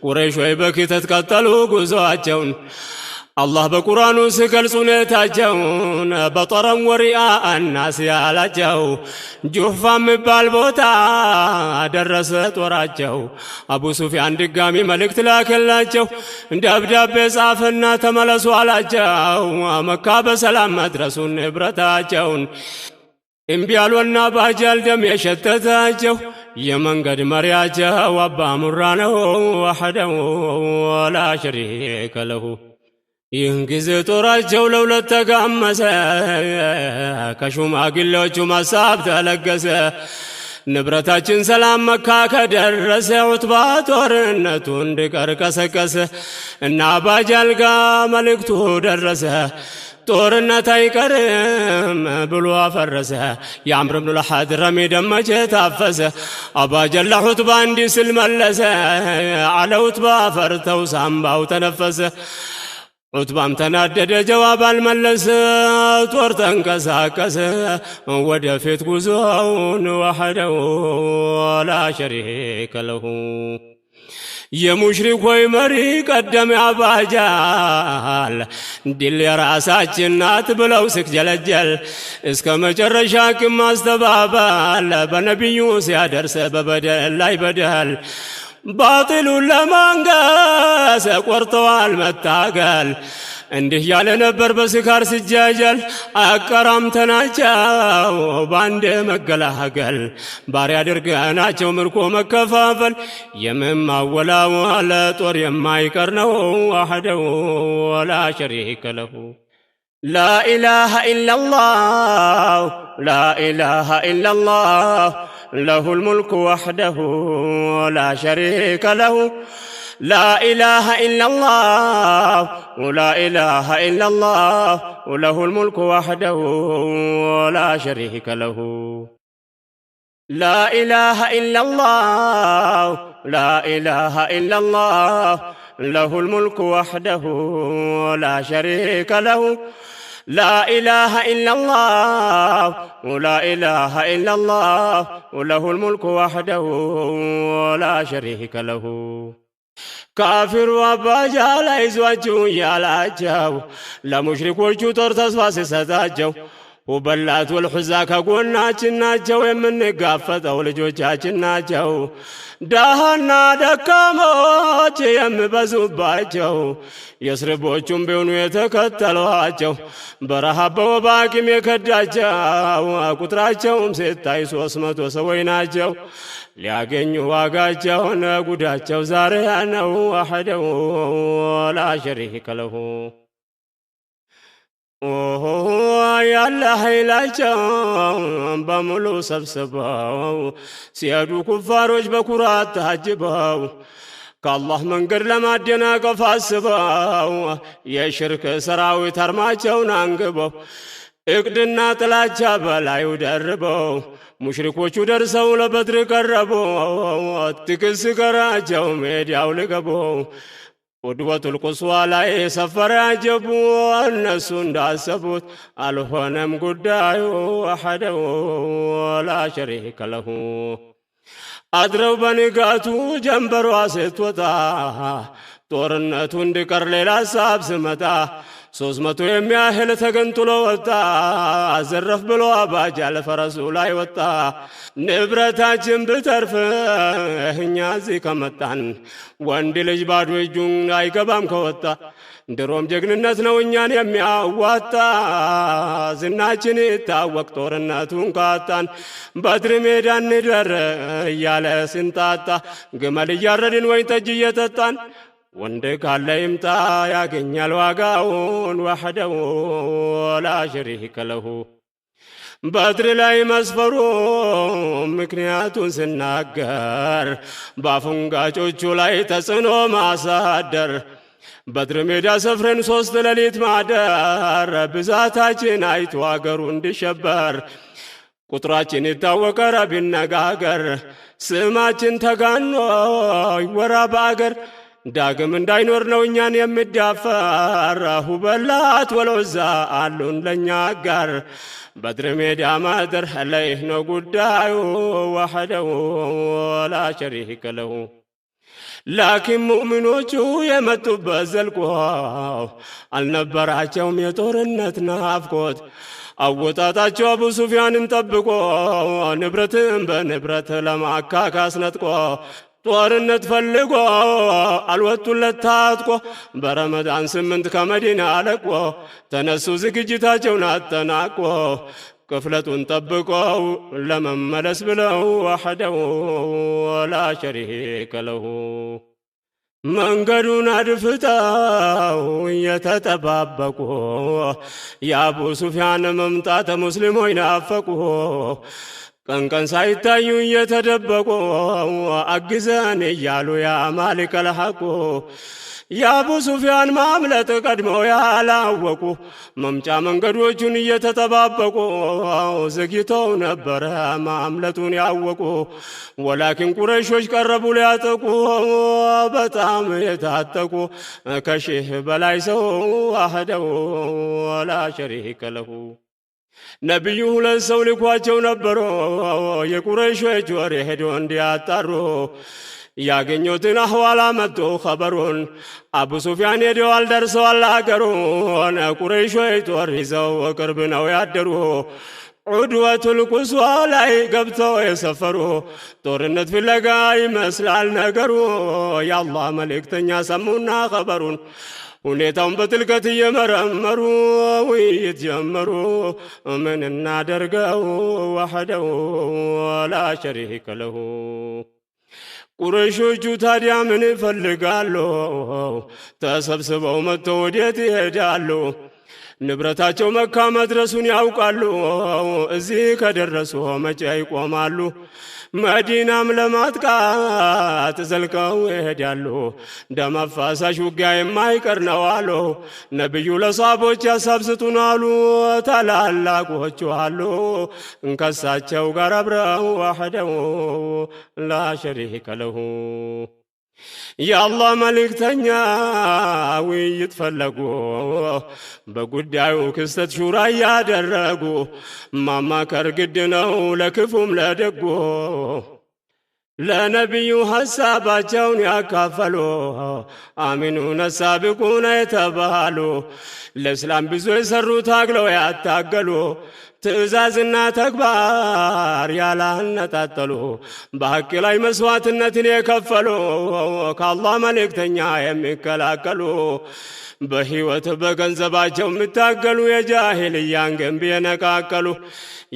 ቁረይሾች በኪተት ቀጠሉ ጉዟቸውን። አላህ በቁርአኑ ሲገልጽ ሁኔታቸውን በጠረን ወሪአ ናስ ያላቸው ጁህፋ የሚባል ቦታ ደረሰ ጦራቸው። አቡ ሱፊያን ድጋሚ መልእክት ላከላቸው። ደብዳቤ ጻፈና ተመለሱ አላቸው። መካ በሰላም መድረሱን ንብረታቸውን እምቢ አሉና ባጃል ደም የሸተታቸው የመንገድ መሪያቸው አባ ሙራ ነው ወሕደሁ ወላ ሸሪከ ለሁ። ይህን ጊዜ ጦራቸው ለሁለት ተጋመሰ። ከሹማግሌዎቹ ሐሳብ ተለገሰ። ንብረታችን ሰላም መካ ከደረሰ ዑትባ ጦርነቱ እንዲቀር ቀሰቀሰ እና አባጃል ጋ መልእክቱ ደረሰ። ጦርነት አይቀርም ብሎ አፈረሰ። የአምር ብኑ ልሐድረሚ ደም መቼ ታፈሰ? አባጀል ለዑትባ እንዲህ ሲል መለሰ። አለ ዑትባ ፈርተው ሳምባው ተነፈሰ። ዑትባም ተናደደ ጀዋብ አልመለሰ። ጦር ተንቀሳቀሰ ወደፊት ጉዞውን ወሕደሁ ወላ ሸሪከ ለሁ። የሙሽሪኮች መሪ ቀደም አባጃል ድል የራሳችን ናት ብለው ሲጀለጀል እስከ መጨረሻ ቅም ማስተባበል በነቢዩ ሲያደርስ በበደል ላይ በደል ባጢሉን ለማንገስ ቆርጠዋል መታገል። እንዲህ ያለ ነበር በስካር ሲጃጃል አቀራምተናቸው ባንድ መገላገል ባሪያ አድርገናቸው ምርኮ መከፋፈል የምማወላወል ጦር የማይቀር ነው ወሕደሁ ወላ ሸሪከ ለሁ። لا إله إلا الله لا إله إلا الله له الملك وحده ولا شريك له لا إله إلا الله ولا إله إلا الله وله الملك وحده ولا شريك له لا إله إلا الله لا إله إلا الله له الملك وحده ولا شريك له لا إله إلا الله ولا إله إلا الله وله الملك وحده ولا شريك له ካፊሩ አባጃል አይዟችሁ ያላቸው ለሙሽሪኮቹ ጦር ተስፋ ሲሰጣቸው ሁበላት ወልሑዛ ከጎናችን ናቸው የምንጋፈጠው ልጆቻችን ናቸው። ደሃና ደካሞች የሚበዙባቸው የስርቦቹም ቢሆኑ የተከተሏቸው በረሃብ በወባ ቂም የከዳቸው ቁጥራቸውም ሲታይ 300 ሰዎች ናቸው። ሊያገኙ ዋጋቸውን ጉዳቸው ዛሬ ነው ወሕደሁ ወላ ሸሪከ ለሁ። ያለ ኃይላቸው በሙሉ ሰብስበው ሲሄዱ ኩፋሮች በኩራት ታጅበው ከአላህ መንገድ ለማደናቀፍ አስበው የሽርክ ሰራዊት አርማቸውን አንግበው እቅድና ጥላቻ በላዩ ደርበው ሙሽሪኮቹ ደርሰው ለበድር ቀረቡ። ትክስ ቀራቸው ሜዳው ልገቡ ቁድወቱል ቁስዋ ላይ ሰፈረ አጀቡ። እነሱ እንዳሰቡት አልሆነም ጉዳዩ ወሕደሁ ወላ ሸሪከ ለሁ። አድረው በንጋቱ ጀንበሯ ስትወጣ ጦርነቱ እንዲቀር ሌላ ሀሳብ ስመጣ 300 የሚያህል ተገንጥሎ ወጣ። አዘረፍ ብሎ አባጃል ፈረሱ ላይ ወጣ። ንብረታችን ብተርፍ እኛ እዚህ ከመጣን ወንድ ልጅ ባዶ እጁን አይገባም ከወጣ። ድሮም ጀግንነት ነው እኛን የሚያዋጣ ዝናችን ይታወቅ ጦርነቱን ካጣን። በድር ሜዳ እንደር እያለ ስንጣጣ ግመል እያረድን ወይን ጠጅ እየጠጣን ወንድ ካለ ይምጣ ያገኛል ዋጋውን ወሕደሁ ወላ ሸሪከ ለሁ። በድር ላይ መስፈሩ ምክንያቱን ስናገር በአፈንጋጮቹ ላይ ተጽዕኖ ማሳደር በድር ሜዳ ሰፍረን 3 ሌሊት ማደር ብዛታችን አይቶ አገሩ እንዲሸበር ቁጥራችን ይታወቀ ቢነጋገር ስማችን ተጋኖ ይወራ በአገር ዳግም እንዳይኖር ነው እኛን የሚዳፈር ሁበላት ወለውዛ አሉን ለኛ አጋር በድር ሜዳ ማደር ላይ ነው ጉዳዩ ወحده ولا شريك له ላኪን ሙእሚኖቹ የመጡበት ዘልቆ አልነበራቸውም የጦርነት ናፍቆት አወጣጣቸው አቡ ሱፊያንን ጠብቆ ንብረትን በንብረት ለማካካስ ነጥቆ ጦርነት ፈልጎ አልወጡለት ታጥቆ በረመዳን 8 ከመዲና አለቆ ተነሱ ዝግጅታቸውን አጠናቆ ክፍለቱን ጠብቀው ለመመለስ ብለው وحده ولا شريك له መንገዱን አድፍጠው የተጠባበቁ የአቡ ሱፊያን መምጣት ሙስሊሞች ናፈቁ ቀን ሳይታዩ የተደበቁ አግዘን እያሉ ያ ማሊክ አልሐቁ የአቡ ሱፊያን ማምለጥ ቀድመው ያላወቁ መምጫ መንገዶቹን እየተጠባበቁ ዘግይተው ነበረ ማምለጡን ያወቁ ወላኪን ቁረይሾች ቀረቡ ሊያጠቁ በጣም የታጠቁ ከሺህ በላይ ሰው وحده ولا شريك له ነብዩ 2 ሰው ልኳቸው ነበሩ የቁረይሾች ወሬ ሄዶ እንዲያጣሩ ያገኙትን አህዋላ መጡ ኸበሩን አቡ ሱፊያን ሄደዋል ደርሰዋል አገሩን ቁረይሾች ጦር ይዘው ቅርብ ነው ያደሩ ዑድወቱል ቁስዋ ላይ ገብተው የሰፈሩ ጦርነት ፍለጋ ይመስላል ነገሩ የአላህ መልእክተኛ ሰሙና ኸበሩን ሁኔታውን በጥልቀት እየመረመሩ ውይይት ጀመሩ ምን እናደርገው وحده ولا شريك له ቁረይሾቹ ታዲያ ምን ይፈልጋሉ ተሰብስበው መጥተው ወዴት ይሄዳሉ ንብረታቸው መካ መድረሱን ያውቃሉ እዚህ ከደረሱ መቼ ይቆማሉ መዲናም ለማጥቃት ዘልቀው ይሄዳሉ ደም አፋሳሽ ውጊያ የማይቀር ነው አሉ ነብዩ ለሷቦች ያሳብስጡን አሉ ታላላቆቹ አሉ እንከሳቸው ጋር አብረው وحده لا شريك له የአላህ መልእክተኛ ውይይት ፈለጉ በጉዳዩ ክስተት ሹራ ያደረጉ ማማከር ግድ ነው ለክፉም ለደጉ ለነብዩ ሐሳባቸውን ያካፈሉ አሚኑነ ሳቢቁነ የተባሉ ለእስላም ብዙ የሰሩ ታግለው ያታገሉ ትእዛዝና ተግባር ያላነጣጠሉ በሐቅ ላይ መስዋዕትነትን የከፈሉ ከአላህ መልእክተኛ የሚከላከሉ በህይወት በገንዘባቸው የሚታገሉ የጃሂልያን ግንብ የነቃቀሉ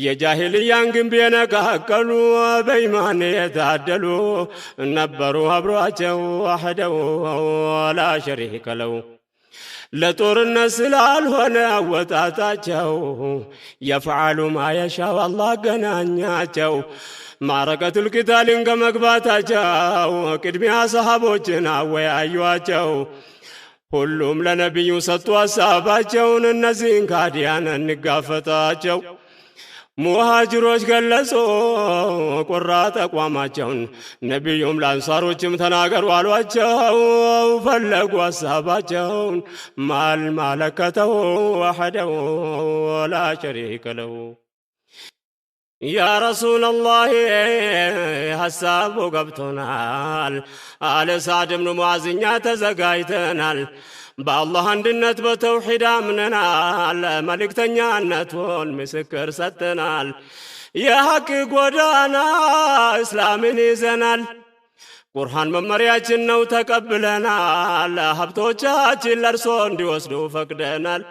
የጃሂልያን ግንብ የነቃቀሉ በኢማን የታደሉ ነበሩ አብሯቸው وحده ولا شريك له ለጦርነት ስላልሆነ አወጣጣቸው يفعل ما يشاء الله ገናኛቸው ማረከቱል ቂታልን ከመግባታቸው ቅድሚያ ሰሃቦችን አወያዩአቸው ሁሉም ለነብዩ ሰጡ ሐሳባቸውን እነዚህን ካዲያን እንጋፈጣቸው ሙሃጅሮች ገለጹ ቁራጥ አቋማቸውን ነብዩም ለአንሳሮችም ተናገሩ አሏቸው ፈለጉ ሐሳባቸውን ማልከተው وحده ولا شريك له يا رسول الله ሐሳቡ ገብቶናል አለ ሳዕድ ብኑ ሙዓዝኛ ተዘጋጅተናል በአላህ አንድነት በተውሂድ አምነናል መልእክተኛነቱን ምስክር ሰጥተናል የሐቅ ጎዳና እስላምን ይዘናል ቁርአን መመሪያችን ነው ተቀብለናል ሀብቶቻችን ለርሶ እንዲወስዱ ፈቅደናል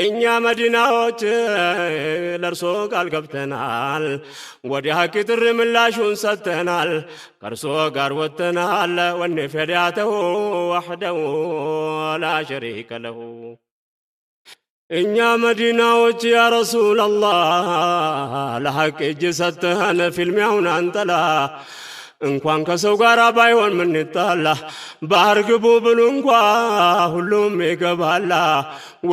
እኛ መዲናዎች ለርሶ ቃል ገብተናል ወደ ሐቅ ጥሪ ምላሹን ሰጥተናል ከርሶ ጋር ወጥተናል ወንፈዳተው وحده ولا شريك له እኛ መዲናዎች ያ ረሱላላህ ለሐቅ እጅ ሰጥተን ፊልሚያውን አንጠላ እንኳን ከሰው ጋር ባይሆን ምንጣላ ባህር ግቡ ብሉ እንኳ ሁሉም ይገባላ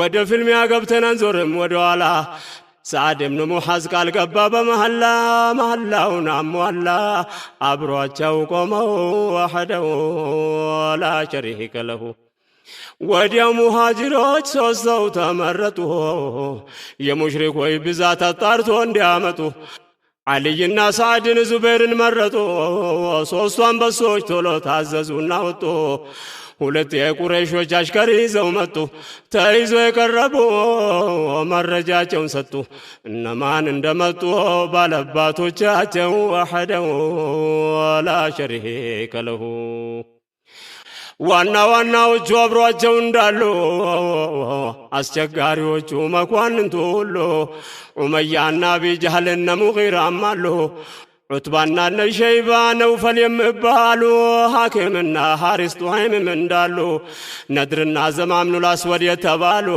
ወደ ፊልሚያ ገብተን አንዞርም ወደ ኋላ ሰዓድ ብኑ ሙዓዝ ቃል ገባ በመሐላ መሐላውን አሟላ አብሯቸው ቆመው ወሐደው ላ ሸሪከ ለሁ ወዲያው ሙሃጅሮች ሶስት ሰው ተመረጡ የሙሽሪኮች ብዛት አጣርቶ እንዲያመጡ አልይና ሰዓድን ዙበይርን መረጡ ሶስቱ አንበሶች ቶሎ ታዘዙና ወጡ ሁለት የቁረይሾች አሽከር ይዘው መጡ ተይዞ የቀረቡ መረጃቸውን ሰጡ እነማን እንደመጡ ባለባቶቻቸው ወሐደው ላ ሸሪከ ለሁ ዋና ዋናዎቹ አብሯቸው እንዳሉ አስቸጋሪዎቹ መኳንንቱ ሁሉ ኡመያና አቢ ጀህልና ሙጊራም አሉ ዑትባና ነሸይባ ነውፈል የሚባሉ ሐኪምና ሐሪስ ጡሃይምም እንዳሉ ነድርና ዘማምኑል አስወድ የተባሉ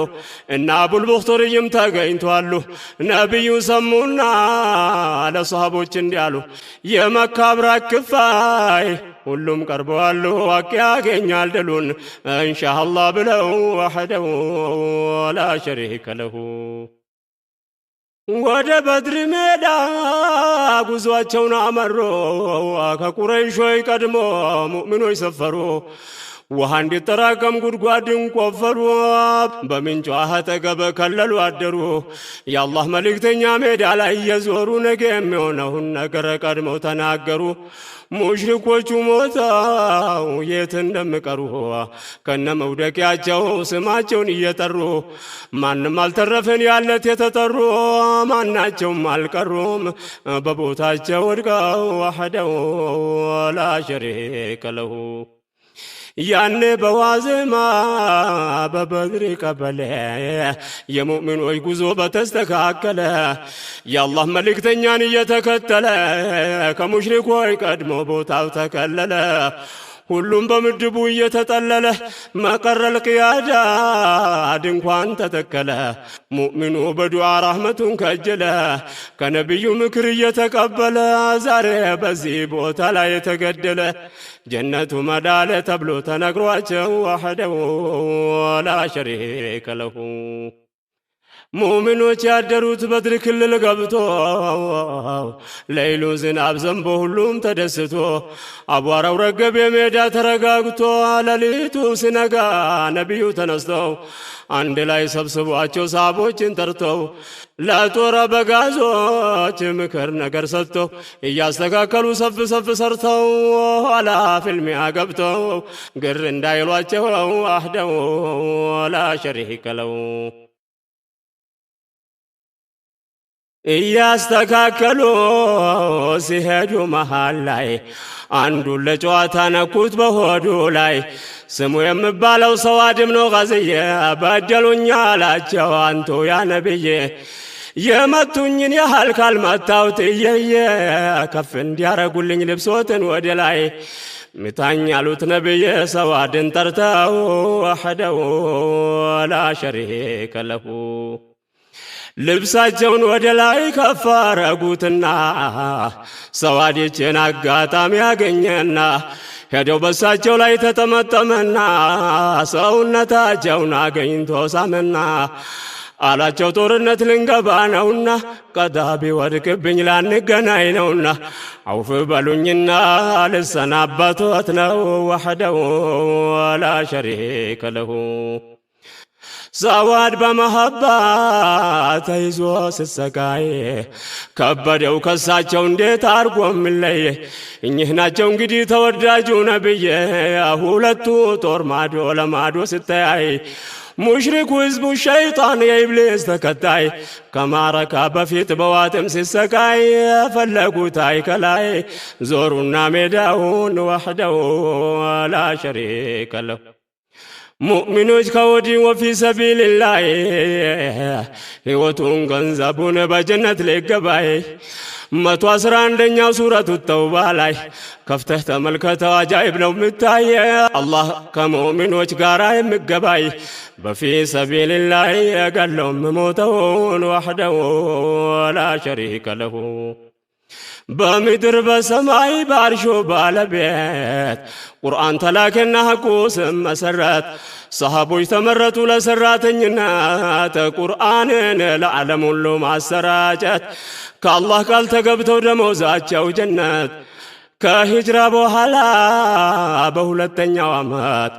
እና አቡል ቡኽተርይም ተገኝተዋሉ ነቢዩ ሰሙና ለሰሃቦች እንዲያሉ የመካ አብራክ ክፋይ ሁሉም ቀርበዋሉ ዋቅ ያገኛል ድሉን ኢንሻአላህ ብለው ወሐደው ላ ሸሪከ ለሁ ወደ በድር ሜዳ ጉዟቸውን አመሩ ከቁረይሾች ቀድሞ ሙእሚኖች ሰፈሩ ውሃ እንዲጠራቀም ጉድጓድን ቆፈሩ በምንጩ አጠገብ ከለሉ አደሩ የአላህ መልእክተኛ ሜዳ ላይ እየዞሩ ነገ የሚሆነውን ነገር ቀድመው ተናገሩ ሙሽሪኮቹ ሞተው የት እንደሚቀሩ ከነ መውደቂያቸው ስማቸውን እየጠሩ ማንም አልተረፈን ያለት የተጠሩ ማናቸውም አልቀሩም በቦታቸው ወድቀው ወሐደው ላ ሸሪከ ለሁ ያኔ በዋዜማ በበድር ቀበሌ የሙእሚኖች ጉዞ በተስተካከለ የአላህ መልእክተኛን እየተከተለ ከሙሽሪኮች ቀድሞ ቦታው ተከለለ ሁሉም በምድቡ እየተጠለለ መቀረል ቅያዳ ድንኳን ተተከለ ሙእሚኑ በዱዓ ረህመቱን ከጀለ ከነቢዩ ምክር እየተቀበለ ዛሬ በዚህ ቦታ ላይ የተገደለ ጀነቱ መዳለ ተብሎ ተነግሯቸው ወሐደው ላ ሸሪከ ለሁ ሙእሚኖች ያደሩት በድር ክልል ገብቶ ሌሊቱ ዝናብ ዘንቦ ሁሉም ተደስቶ አቧራው ረገብ የሜዳ ተረጋግቶ ሌሊቱ ሲነጋ ነቢዩ ተነስተው አንድ ላይ ሰብስቧቸው ሰሃቦችን ጠርተው ለጦር አበጋዞች ምክር ነገር ሰጥተው እያስተካከሉ ሰፍ ሰፍ ሰርተው ኋላ ፊልሚያ ገብተው ግር እንዳይሏቸው ወሐደው ላ ሸሪከ ለሁ እያስተካከሉ ሲሄዱ መሃል ላይ አንዱን ለጨዋታ ነኩት በሆዱ ላይ ስሙ የሚባለው ሰዋድ ብኑ ገዝየ በደሉኝ አላቸው አንቱ ያ ነብዬ የመቱኝን ያህል ካልመታሁት እየየ ከፍ እንዲያረጉልኝ ልብሶትን ወደ ላይ ምታኝ አሉት ነብዬ ሰዋድን ጠርተው ወሐደው ላ ሸሪከ ለሁ ልብሳቸውን ወደ ላይ ከፍ አረጉትና ሰዋዲችን አጋጣሚ ያገኘና ሄደው በሳቸው ላይ ተጠመጠመና ሰውነታቸውን አገኝቶ ሳመና አላቸው ጦርነት ልንገባ ነውና ቀዳ ቢወድቅብኝ ላንገናኝ ነውና አውፍ በሉኝና ልሰናበቶት ነው ወሐደው ላ ሸሪከ ለሁ ሰዋድ በመሐባ ተይዞ ስሰቃይ ከበደው ከሳቸው እንዴት አርጎ ምለየ እኚህ ናቸው እንግዲህ ተወዳጁ ነብዬ ሁለቱ ጦር ማዶ ለማዶ ስተያይ ሙሽሪኩ ህዝቡ ሸይጣን የኢብሊስ ተከታይ ከማረካ በፊት በዋጥም ሲሰቃይ ፈለጉት አይከላይ ዞሩና ሜዳውን ወሐደው ላ ሸሪከ ለሁ ሙእሚኖች ከወዲህ ወፊ ሰቢልላህ ሕይወቱን ገንዘቡን በጀነት ሊገባይ 111ኛው ሱረቱ ተውባ ላይ ከፍተህ ተመልከተው አጃኢብ ነው ምታየ አላህ ከሙእሚኖች ጋር የሚገባይ በፊ ሰቢልላህ የገለው ሞተውን ወህደው ላ ሸሪከ ለሁ በምድር በሰማይ ባርሾ ባለቤት ቁርአን ተላከና ሐቁ ስም መሰረት ሰሃቦች ተመረጡ ለሰራተኝነት ቁርአንን ለዓለም ሁሉ ማሰራጨት ከአላህ ቃል ተገብተው ደመወዛቸው ጀነት ከሂጅራ በኋላ በሁለተኛው ዓመት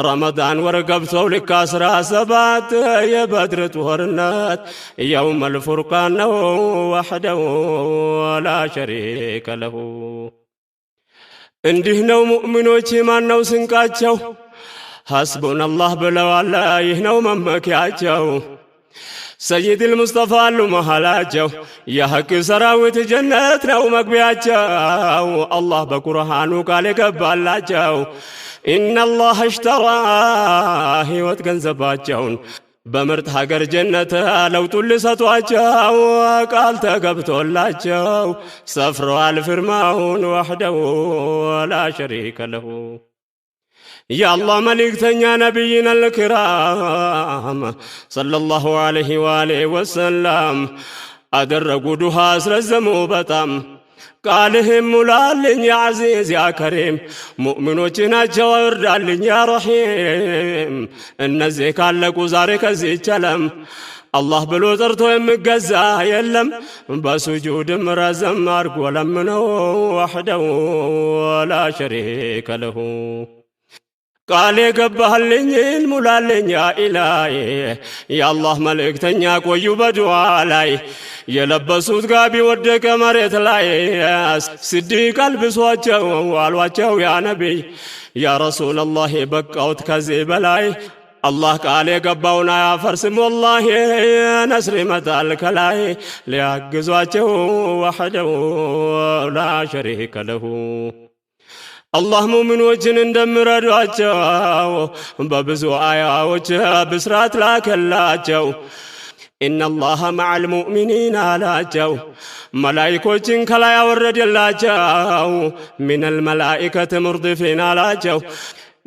ረመዳን ወር ገብተው ልክ 17 የበድር ጦርነት የውመል ፉርቃን ነው ወህደው ላ ሸሪከ ለሁ እንዲህ ነው ሙእሚኖች ማነው ስንቃቸው ሐስቡነላህ ብለዋል ይህ ነው መመኪያቸው ሰይድ المصطفى አሉ መሃላቸው የሐቅ ሰራዊት ጀነት ነው መግቢያቸው አላህ በቁርአኑ ቃል ገባላቸው ኢነላህ اشترى ሕይወት ገንዘባቸውን በምርጥ ሀገር ጀነት ለውጡን ሊሰጧቸው ቃል ተገብቶላቸው ሰፍረዋል ፊርማውን ወህደው ላ ሸሪከ ለሁ يا الله ملكتنا نبينا الكرام صلى الله عليه وآله وسلم أدرقوا دوها أسرزموا بطام قالهم ملالين يا عزيز يا كريم مؤمنوچنا جوردالين يا رحيم النزي كالكو زارك زي چلم الله بلو طرتو يمجزا يلم بسجود مرزم أرقو لمنو وحده ولا شريك له ቃል የገባህልኝን ሙላልኝ ያ ኢላሂ የአላህ መልእክተኛ ቆዩ በዱዓ ላይ የለበሱት ጋቢ ወደቀ መሬት ላይ ስዲቅ አልብሷቸው አሏቸው ያ ነቢይ ያ ረሱለላህ በቃውት ከዚህ በላይ አላህ ቃል የገባውን አያፈርስም ወላሂ ነስር ይመጣል ከላይ ሊያግዟቸው ወህደው ላ ሸሪከ ለሁ አላህ ሙእሚኖችን እንደምረዷቸው በብዙ አያዎች ብስራት ላከላቸው ኢነላህ መዐል ሙእሚኒን አላቸው መላኢኮችን ከላይ አወረደላቸው ሚነል መላኢከት ሙርዲፊን አላቸው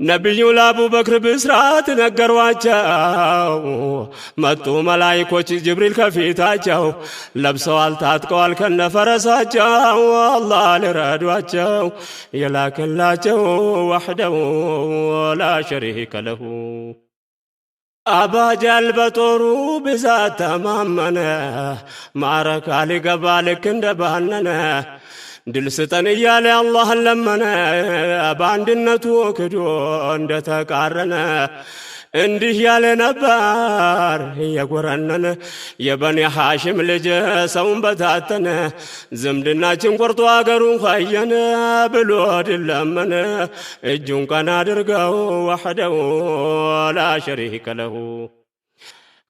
ነቢዩ ለአቡበክር ብስራት ነገሯቸው መጡ መላኢኮች ጅብሪል ከፊታቸው ለብሰዋል ታጥቀዋል ከነፈረሳቸው አላህ ሊረዷቸው የላከላቸው ወህደው ላ ሸሪከ ለሁ አባጃል በጦሩ ብዛት ተማመነ ማረካ ሊገባ ልክ እንደባነነ ድል ስጠን እያለ አላህን ለመነ በአንድነቱ ክዶ እንደተቃረነ እንዲህ ያለ ነበር የጎረነነ የበኒ ሐሽም ልጅ ሰውን በታተነ ዝምድናችን ቆርጦ አገሩን ኸየነ ብሎ ድል ለመነ እጁን ቀና አድርገው ወህደው ላ ሸሪከ ለሁ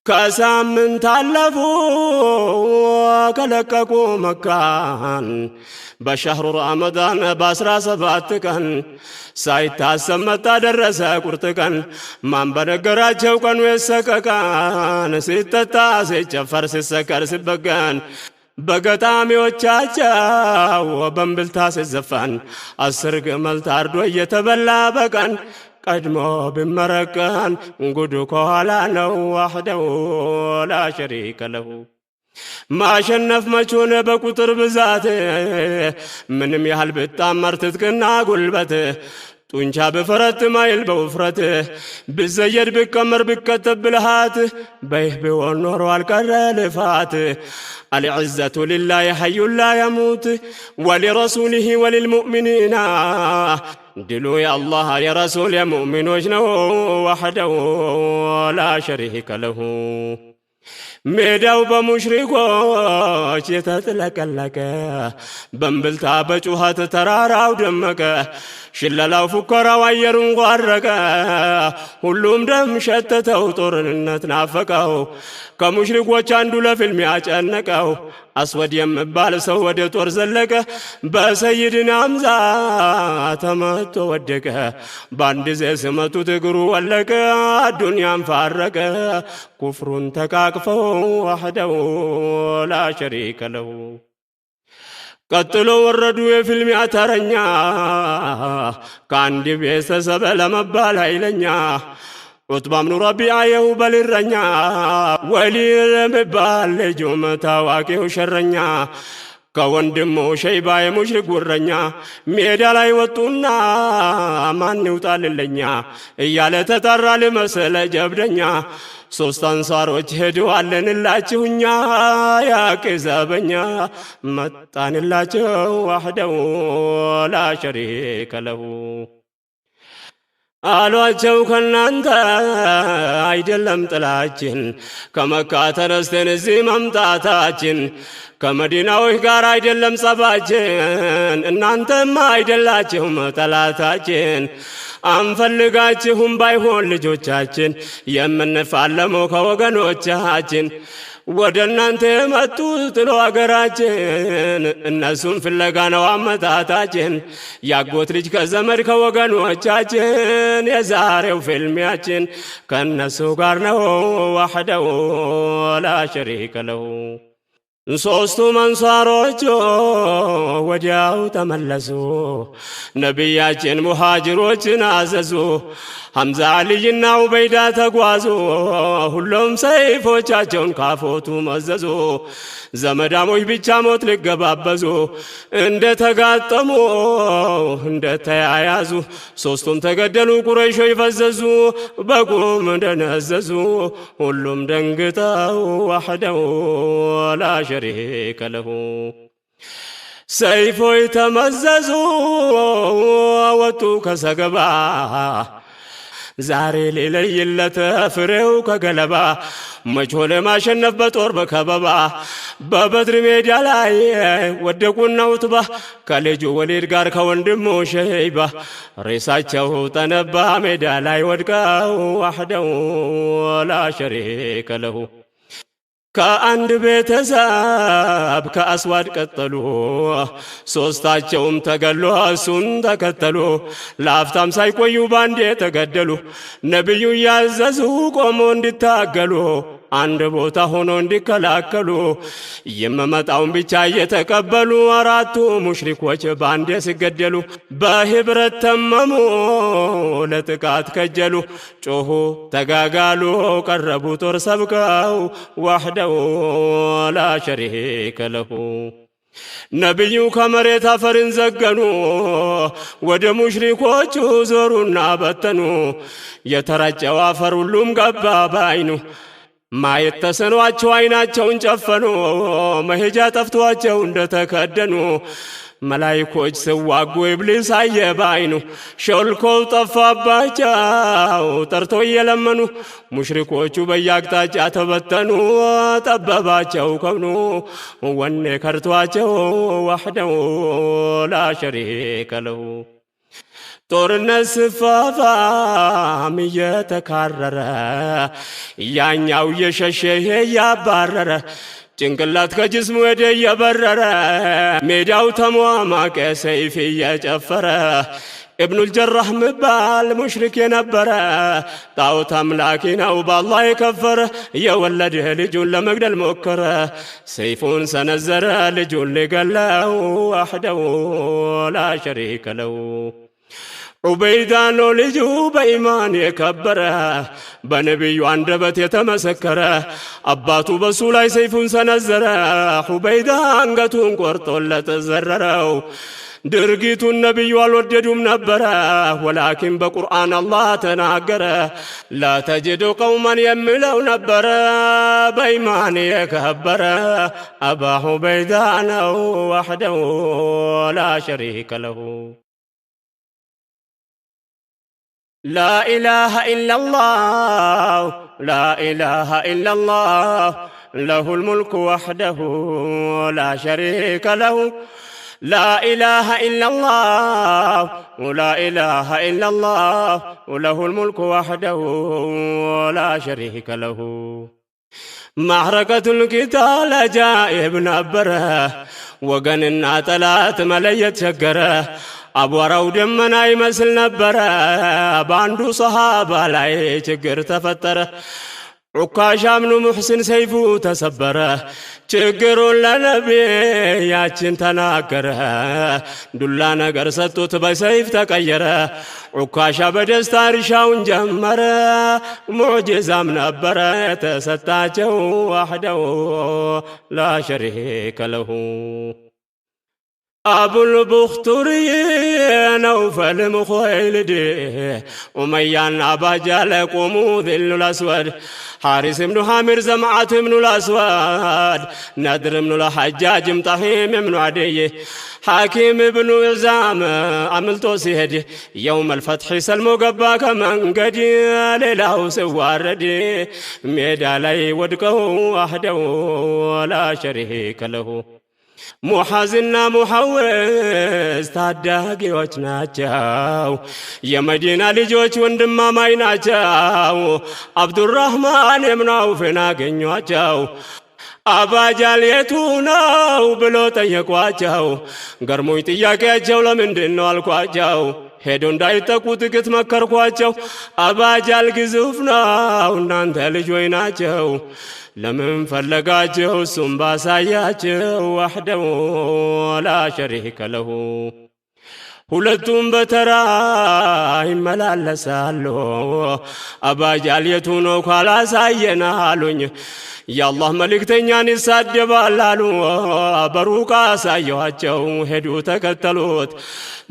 ከሳምንት አለፉ ከለቀቁ መካን በሸህሩ ረመዳን በ17 ቀን ሳይታሰብ መጣ ደረሰ ቁርጥ ቀን ማን በነገራቸው ቀኑ የሰቀቀን ሲጠጣ ሲጨፈር ሲሰከር ሲበገን በገጣሚዎቻቸው በእምብልታ ሲዘፈን 10 ግመል ታርዶ እየተበላ በቀን ቀድሞ ቢመረቀን ጉዱ ከኋላ ነው ወህደው ላ ሸሪከ ለሁ ማሸነፍ መቾነ በቁጥር ብዛት ምንም ያህል ብጣመር ትጥቅና ጉልበት ጡንቻ በፈረት ማይል በውፍረት ብዘየድ ብከመር ብከተብ ብልሃት በይህ ቢሆን ኖሮ አልቀረ ልፋት العزة لله حي لا يموت ولرسوله وللمؤمنين ድሉ የአላህ የረሱል የሙእሚኖች ነው ወህደው ላ ሸሪከ ለሁ ሜዳው በሙሽሪኮች የተጥለቀለቀ በእምብልታ በጩኸት ተራራው ደመቀ ሽለላው ፉከራው አየሩን ጓረቀ ሁሉም ደም ሸተተው ጦርነት ናፈቀው ከሙሽሪኮች አንዱ ለፊልም ያጨነቀው አስወድ የሚባል ሰው ወደ ጦር ዘለቀ በሰይድና ሐምዛ ተመቶ ወደቀ ባንድ ዜ ሲመቱት እግሩ ወለቀ ዱንያን ፋረቀ ኩፍሩን ተቃቅፈው ወህደው ላ ሸሪከ ለሁ ቀጥሎ ወረዱ የፊልሚያ ተረኛ ከአንድ ቤተሰብ ለመባል ኃይለኛ ዑትባ ብኑ ረቢዓ የሁበል እረኛ ወሊ ለመባል ልጁም ታዋቂው ሸረኛ ከወንድሙ ሸይባ የሙሽሪክ ጉረኛ ሜዳ ላይ ወጡና ማን ይውጣልልኛ እያለ ተጣራ ሊመስል ጀብደኛ ሶስት አንሳሮች ሄደዋልንላችሁኛ ያቅዘበኛ መጣንላቸው ወህደው ላ ሸሪከ ለሁ አሏቸው ከናንተ አይደለም ጥላችን ከመካ ተነስተን እዚህ መምጣታችን ከመዲናዎች ጋር አይደለም ጸባችን እናንተማ አይደላችሁም ጠላታችን አንፈልጋችሁም ባይሆን ልጆቻችን የምንፋለመው ከወገኖቻችን ወደ እናንተ የመጡት ለአገራችን እነሱን ፍለጋ ነው አመጣጣችን ያጎት ልጅ ከዘመድ ከወገኖቻችን የዛሬው ፊልሚያችን ከነሱ ጋር ነው ወህደው ላ ሸሪከ ለሁ ሶስቱ መንሷሮች ወዲያው ተመለሱ ነቢያችን ሙሃጅሮችን አዘዙ ሐምዛ አልይና ዑበይዳ ተጓዙ ሁሉም ሰይፎቻቸውን ካፎቱ መዘዙ ዘመዳሞች ብቻ ሞት ሊገባበዙ እንደ ተጋጠሙ እንደ ተያያዙ ሶስቱም ተገደሉ ቁረይሾች ፈዘዙ በቁም ደነዘዙ ሁሉም ደንግጠው ወህደው ላ ሸሪከ ለሁ ሰይፎች ተመዘዙ ወጡ ከሰገባ ዛሬ ሊለይለት ፍሬው ከገለባ መቾለ ማሸነፍ በጦር በከበባ በበድር ሜዳ ላይ ወደቁና ዑትባ ከልጁ ወሊድ ጋር ከወንድሙ ሸይባ ሬሳቸው ተነባ ሜዳ ላይ ወድቀው ወህደው ላ ሸሪከ ለሁ ከአንድ ቤተሰብ ከአስዋድ ቀጠሉ ሶስታቸውም ተገሎ እሱን ተከተሉ ለአፍታም ሳይቆዩ ባንዴ ተገደሉ ነቢዩ ያዘዙ ቆሞ እንዲታገሉ አንድ ቦታ ሆኖ እንዲከላከሉ የመመጣውን ብቻ እየተቀበሉ አራቱ ሙሽሪኮች ባንዴ ሲገደሉ በህብረት ተመሙ ለጥቃት ከጀሉ ጮሁ ተጋጋሉ ቀረቡ ጦር ሰብቀው ወህደው ላ ሸሪከ ለሁ ነቢዩ ከመሬት አፈርን ዘገኑ ወደ ሙሽሪኮቹ ዞሩና በተኑ የተረጨው አፈር ሁሉም ገባ ባይኑ ማየት ተሰኗቸው አይናቸውን ጨፈኑ መሄጃ ጠፍቷቸው እንደተከደኑ መላእክቶች ሲዋጉ ኢብሊስ አየ ባይኑ ሾልኮው ጠፋባቸው ጠርቶ እየለመኑ ሙሽሪኮቹ በየአቅጣጫ ተበተኑ ጠበባቸው ከብኑ ወኔ ከርቷቸው ወህደው ላ ሸሪከ ለሁ ጦርነት ስፋፋም እየተካረረ ያኛው እየሸሸ እያባረረ ጭንቅላት ከጅስሙ ወደ እየበረረ ሜዳው ተሟማቀ ሰይፍ እየጨፈረ ኢብኑል ጀራህ ምባል ሙሽሪክ የነበረ ጣዖት አምላኪ ነው በአላህ የከፈረ የወለደ ልጁን ለመግደል ሞከረ ሰይፉን ሰነዘረ ልጁን ሊገለው ወህደው ላ ሸሪከ ለሁ ዑበይዳ ነው ልጁ በኢማን የከበረ በነቢዩ አንደበት የተመሰከረ አባቱ በሱ ላይ ሰይፉን ሰነዘረ ዑበይዳ አንገቱን ቆርጦለት ዘረረው ድርጊቱን ነቢዩ አልወደዱም ነበረ ወላኪን በቁርአን አላህ ተናገረ ላ ተጅዱ ቀውመን የሚለው ነበረ በኢማን የከበረ አባ ዑበይዳ ነው ወህደው ላ ሸሪከ ለሁ لا إله إلا الله لا إله إلا الله له الملك وحده لا شريك له لا إله إلا الله لا إله إلا الله له الملك وحده لا شريك له معركة القتال عجائب نبره وقننا طلعت مليت شقره አቧራው ደመና ይመስል ነበረ ባንዱ ሷሃባ ላይ ችግር ተፈጠረ ዑካሻ ብኑ ሙህሲን ሰይፉ ተሰበረ ችግሩን ለነቢያችን ተናገረ ዱላ ነገር ሰጡት በሰይፍ ተቀየረ ዑካሻ በደስታ እርሻውን ጀመረ ሙዕጂዛም ነበረ ተሰጣቸው ወህደው ላ ሸሪከ ለሁ أبو البختري نوفل مخيلد أميان أبا جال قومو ذل الأسود حارس بن حامر زمعة بن الأسود نادر بن الحجاج مطحيم بن عدي حكيم بن عزام عملتو سيهد يوم الفتح سلمو قباك من قدي ليله سواردي ميدا لي ودكه وحده لا شريك له ሙሐዝና ሙሐወዝ ታዳጊዎች ናቸው የመዲና ልጆች ወንድማማይ ናቸው አብዱራህማን ኢብኑ አውፍን አገኟቸው አባጃል የቱ ነው ብሎ ጠየቋቸው ገርሞኝ ጥያቄያቸው ለምንድነው አልኳቸው ሄዶ እንዳይጠቁ ጥቂት መከርኳቸው አባጃል ግዙፍ ነው እናንተ ልጆች ናቸው ለምን ፈለጋችሁ እሱም ባሳያችሁ ወህደው ላ ሸሪከ ለሁ ሁለቱም በተራ ይመላለሳሉ አባጃል የቱ ነው ካላሳየን አሉኝ የአላህ መልእክተኛን ይሳደባል አሉ በሩቅ አሳየኋቸው ሄዱ ተከተሉት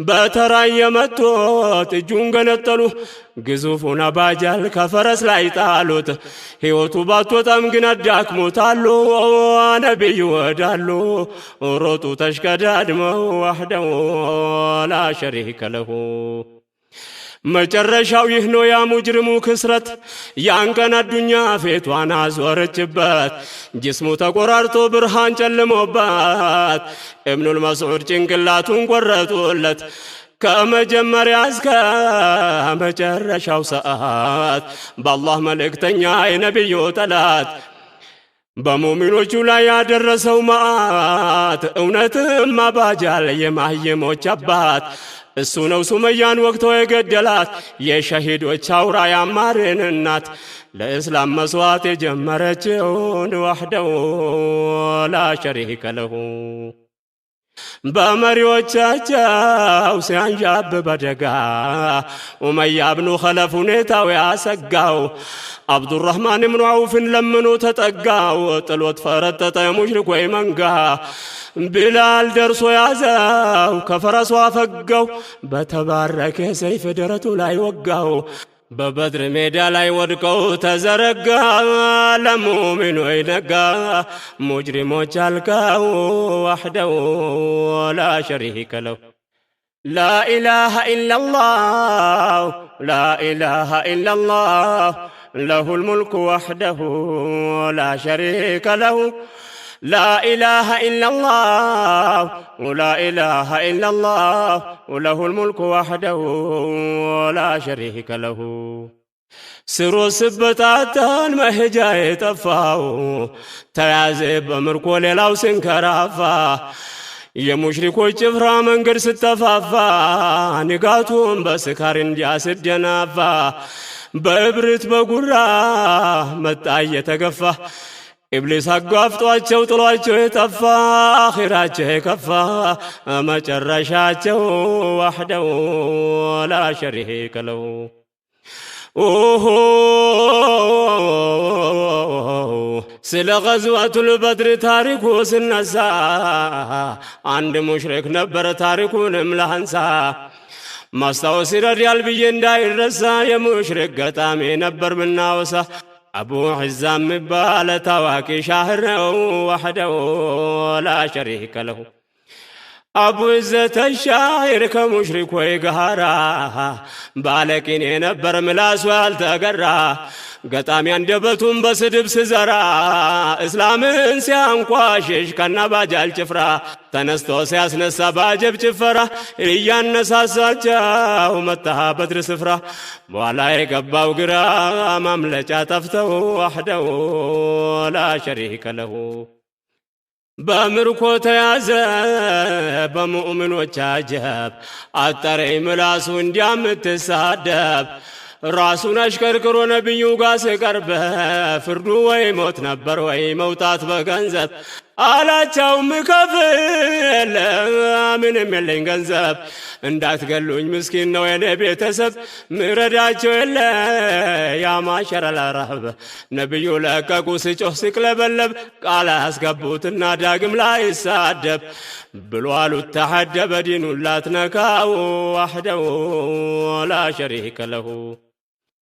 በተራ የመጡት እጁን ገነጠሉ ግዙፉን አባጃል ከፈረስ ላይ ጣሉት ሕይወቱ ባትወጣም ግን አዳክሞታሉ ነቢዩ ወዳሉ ሮጡ ተሽቀዳድመው ወህደው ላ ሸሪከ ለሁ መጨረሻው ይህ ነው ያ ሙጅሪሙ ክስረት ያንቀን አዱኛ ፊቷን አዞረችበት ጅስሙ ተቆራርጦ ብርሃን ጨልሞበት ኢብኑል መስዑድ ጭንቅላቱን ቆረጡለት ከመጀመሪያ እስከ መጨረሻው ሰዓት በአላህ መልእክተኛ የነቢዩ ጠላት በሙእሚኖቹ ላይ ያደረሰው መዓት እውነትም አባጃል የማህየሞች አባት እሱ ነው ሱመያን ወቅቶ የገደላት የሸሂዶች አውራ ያማርን እናት ለእስላም መስዋዕት የጀመረችውን ወህደው ላ ሸሪከ ለሁ በመሪዎቻቸው ሲያንዣብ በደጋ ኡመያ ብኑ ኸለፍ ሁኔታው ያሰጋው አብዱራህማን ብኑ አውፍን ለምኖ ተጠጋው ጥሎት ፈረጠጠ ሙሽሪኮች መንጋ ቢላል ደርሶ ያዘው ከፈረሱ አፈጋው በተባረከ ሰይፍ ደረቱ ላይ ወጋው በበድር ሜዳ ላይ ወድቀው ተዘረጋ ለሙእሚኖች ነጋ ሙጅሪሞች አልቀው ወህደው ላ ሸሪከ ለሁ ላ ኢላሃ ኢላላህ ላ ኢላሃ ኢላላህ ለሁል ሙልኩ ወህደሁ ላ ሸሪከ ለሁ لا إله إلا الله ولا إله إلا الله وله الملك وحده ولا شريك له سرو سبتاتان مهجا يتفاو تيازب مركو ليلاو سنكرافا የሙሽሪኮች ጭፍራ መንገድ ስተፋፋ ንጋቱን በስካር እንዲያስድ ጀናፋ በእብርት በጉራ መጣ እየተገፋ ኢብሊስ አጓፍጧቸው ጥሏቸው የጠፋ አኺራቸው የከፋ መጨረሻቸው ወህደው ላ ሸሪከ ለሁ ስለ ገዝወቱል በድር ታሪኩ ስነሳ አንድ ሙሽሪክ ነበር ታሪኩንም ላንሳ ማስታወስ ይረዳል ብዬ እንዳይረሳ የሙሽሪክ ገጣሚ ነበር ምናወሳ أبو عزام مبالة تواكي شاهر وحده لا شريك له أبو عزة الشاعر كمشرك ويقهرا بالكين ينبر ملاس والتقرا قطامي اندبتهم بسدب سزرا إسلام انسيان قواشش كان باجال جفرا ተነስቶ ሲያስነሳ ባጀብ ጭፈራ እያነሳሳቸው መጣ በድር ስፍራ በኋላ የገባው ግራ ማምለጫ ጠፍተው ወህደሁ ላ ሸሪከ ለሁ በምርኮ ተያዘ በሙእሚኖች አጀብ አጠረኝ ምላሱ እንዲያምትሳደብ ራሱን አሽከርክሮ ነብዩ ጋር ሲቀርብ ፍርዱ ወይ ሞት ነበር ወይ መውጣት በገንዘብ አላቸው ምከፍል ምንም የለኝ ገንዘብ እንዳትገሉኝ ምስኪን ነው የኔ ቤተሰብ ምረዳቸው የለ ያ ማሸረ ለረህብ ነብዩ ለቀቁ ሲጮህ ሲቅለበለብ ቃል አስገቡትና ዳግም ላይ ሳደብ ብሎ አሉት ተሐደበ ዲኑን ላትነካው ወህደሁ ላ ሸሪከ ለሁ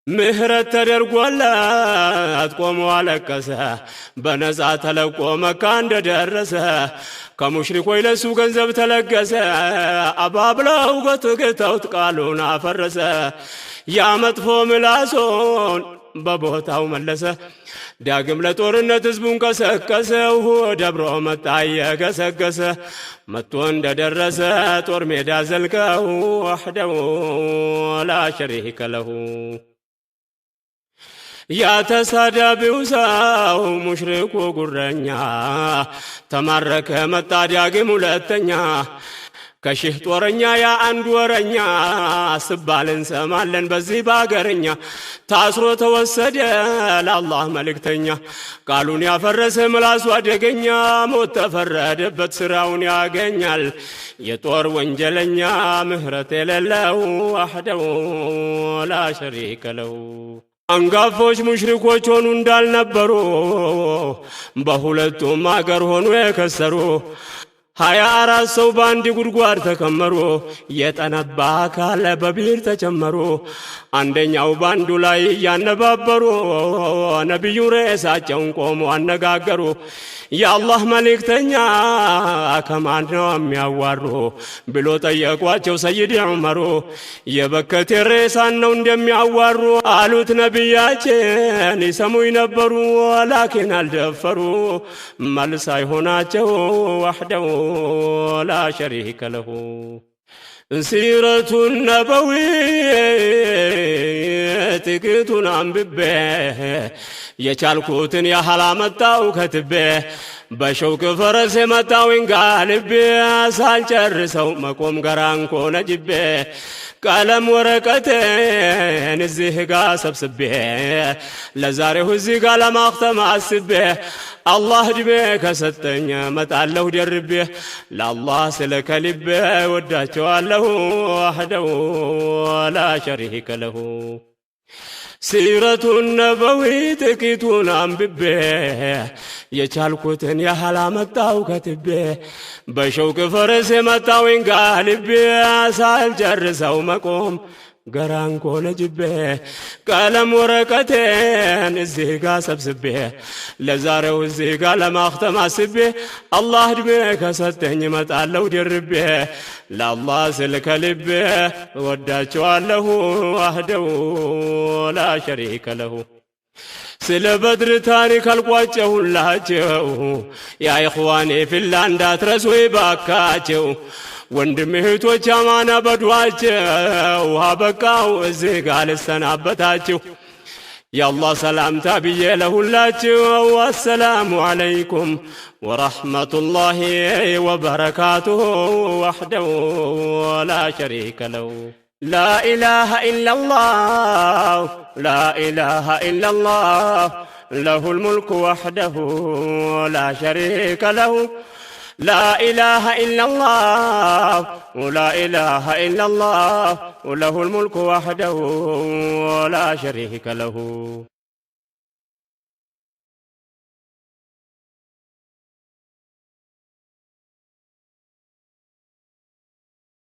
ምህረት ተደርጎለት ቆሞ አለቀሰ በነፃ ተለቆ መካ እንደደረሰ ከሙሽሪኮች ለሱ ገንዘብ ተለገሰ አባብለው ጎትተውት ቃሉን አፈረሰ ያ መጥፎ ምላሶን በቦታው መለሰ ዳግም ለጦርነት ህዝቡን ቀሰቀሰው ደብሮ መጣ እየገሰገሰ መጥቶ እንደደረሰ ጦር ሜዳ ዘልቀው ወህደሁ ላ ሸሪከ ለሁ ያ ተሳዳቢው ሰው ሙሽሪኩ ጉረኛ ተማረከ መጣ ዳግም ሁለተኛ ከሺህ ጦረኛ ያ አንድ ወረኛ ስባል እንሰማለን በዚህ ባገርኛ ታስሮ ተወሰደ ለአላህ መልእክተኛ ቃሉን ያፈረሰ ምላሱ አደገኛ ሞት ተፈረደበት ስራውን ያገኛል የጦር ወንጀለኛ ምህረት የሌለው ወህደሁ ላ ሸሪከ ለሁ አንጋፎች ሙሽሪኮች ሆኑ እንዳልነበሩ በሁለቱም አገር ሆኑ የከሰሩ 24 ሰው በአንድ ጉድጓድ ተከመሩ የጠነባ አካል በቢር ተጨመሩ አንደኛው ባንዱ ላይ እያነባበሩ ነብዩ ሬሳቸውን ቆሞ አነጋገሩ የአላህ መልእክተኛ ከማን ነው የሚያዋሩ ብሎ ጠየቋቸው ሰይድ ዑመሩ የበከቴ ሬሳን ነው እንደሚያዋሩ አሉት ነብያችን ይሰሙኝ ነበሩ ላኪን አልደፈሩ መልስ አይሆናቸው ወህደሁ ላ ሸሪከ ለሁ ሲረቱ ነበዊ ጥቂቱን አንብቤ የቻልኩትን ያህል አመጣው ከትቤ በሸውቅ ፈረስ የመጣውኝ ጋልቤ ሳልጨርሰው መቆም ገራንኮ ነጅቤ ቀለም ወረቀቴን እዚህ ጋ ሰብስቤ ለዛሬው እዚህ ጋ ለማክተም አስቤ አላህ ዕድሜ ከሰጠኝ መጣለሁ ደርቤ ለአላህ ስለ ከልቤ ወዳቸዋለሁ ወህደሁ ላ ሸሪከ ለሁ ሲረቱ ነበዊ ጥቂቱን አንብቤ የቻልኩትን ያህል አመጣው ከትቤ በሸውቅ ፈረስ የመጣውኝ ጋልቤ ሳልጨርሰው መቆም ገራንኮ ነጅቤ ቀለም ወረቀቴን እዚህ ጋ ሰብስቤ ለዛሬው እዚህ ጋ ለማክተም አስቤ አላህ ዕድሜ ከሰጠኝ መጣለሁ ደርቤ ለአላህ ስል ከልቤ ወዳቸዋለሁ ወህደሁ ላ ሸሪከ ለሁ ስለ በድር ታሪክ አልቋጨሁላቸው ያ ኢኽዋኔ ፊላ እንዳትረሱ ይባካቸው ወንድም እህቶች አማና በዱዓቸው አበቃው እዚህ ጋር ልሰናበታችሁ የአላህ ሰላምታ ብዬ ለሁላችሁ ወሰላሙ ዐለይኩም ወረሕመቱላሂ ወበረካቱሁ ወህደሁ ላ ሸሪከ ለሁ لا إله إلا الله لا إله إلا الله له الملك وحده لا شريك له لا إله إلا الله ولا إله إلا الله وله الملك وحده ولا شريك له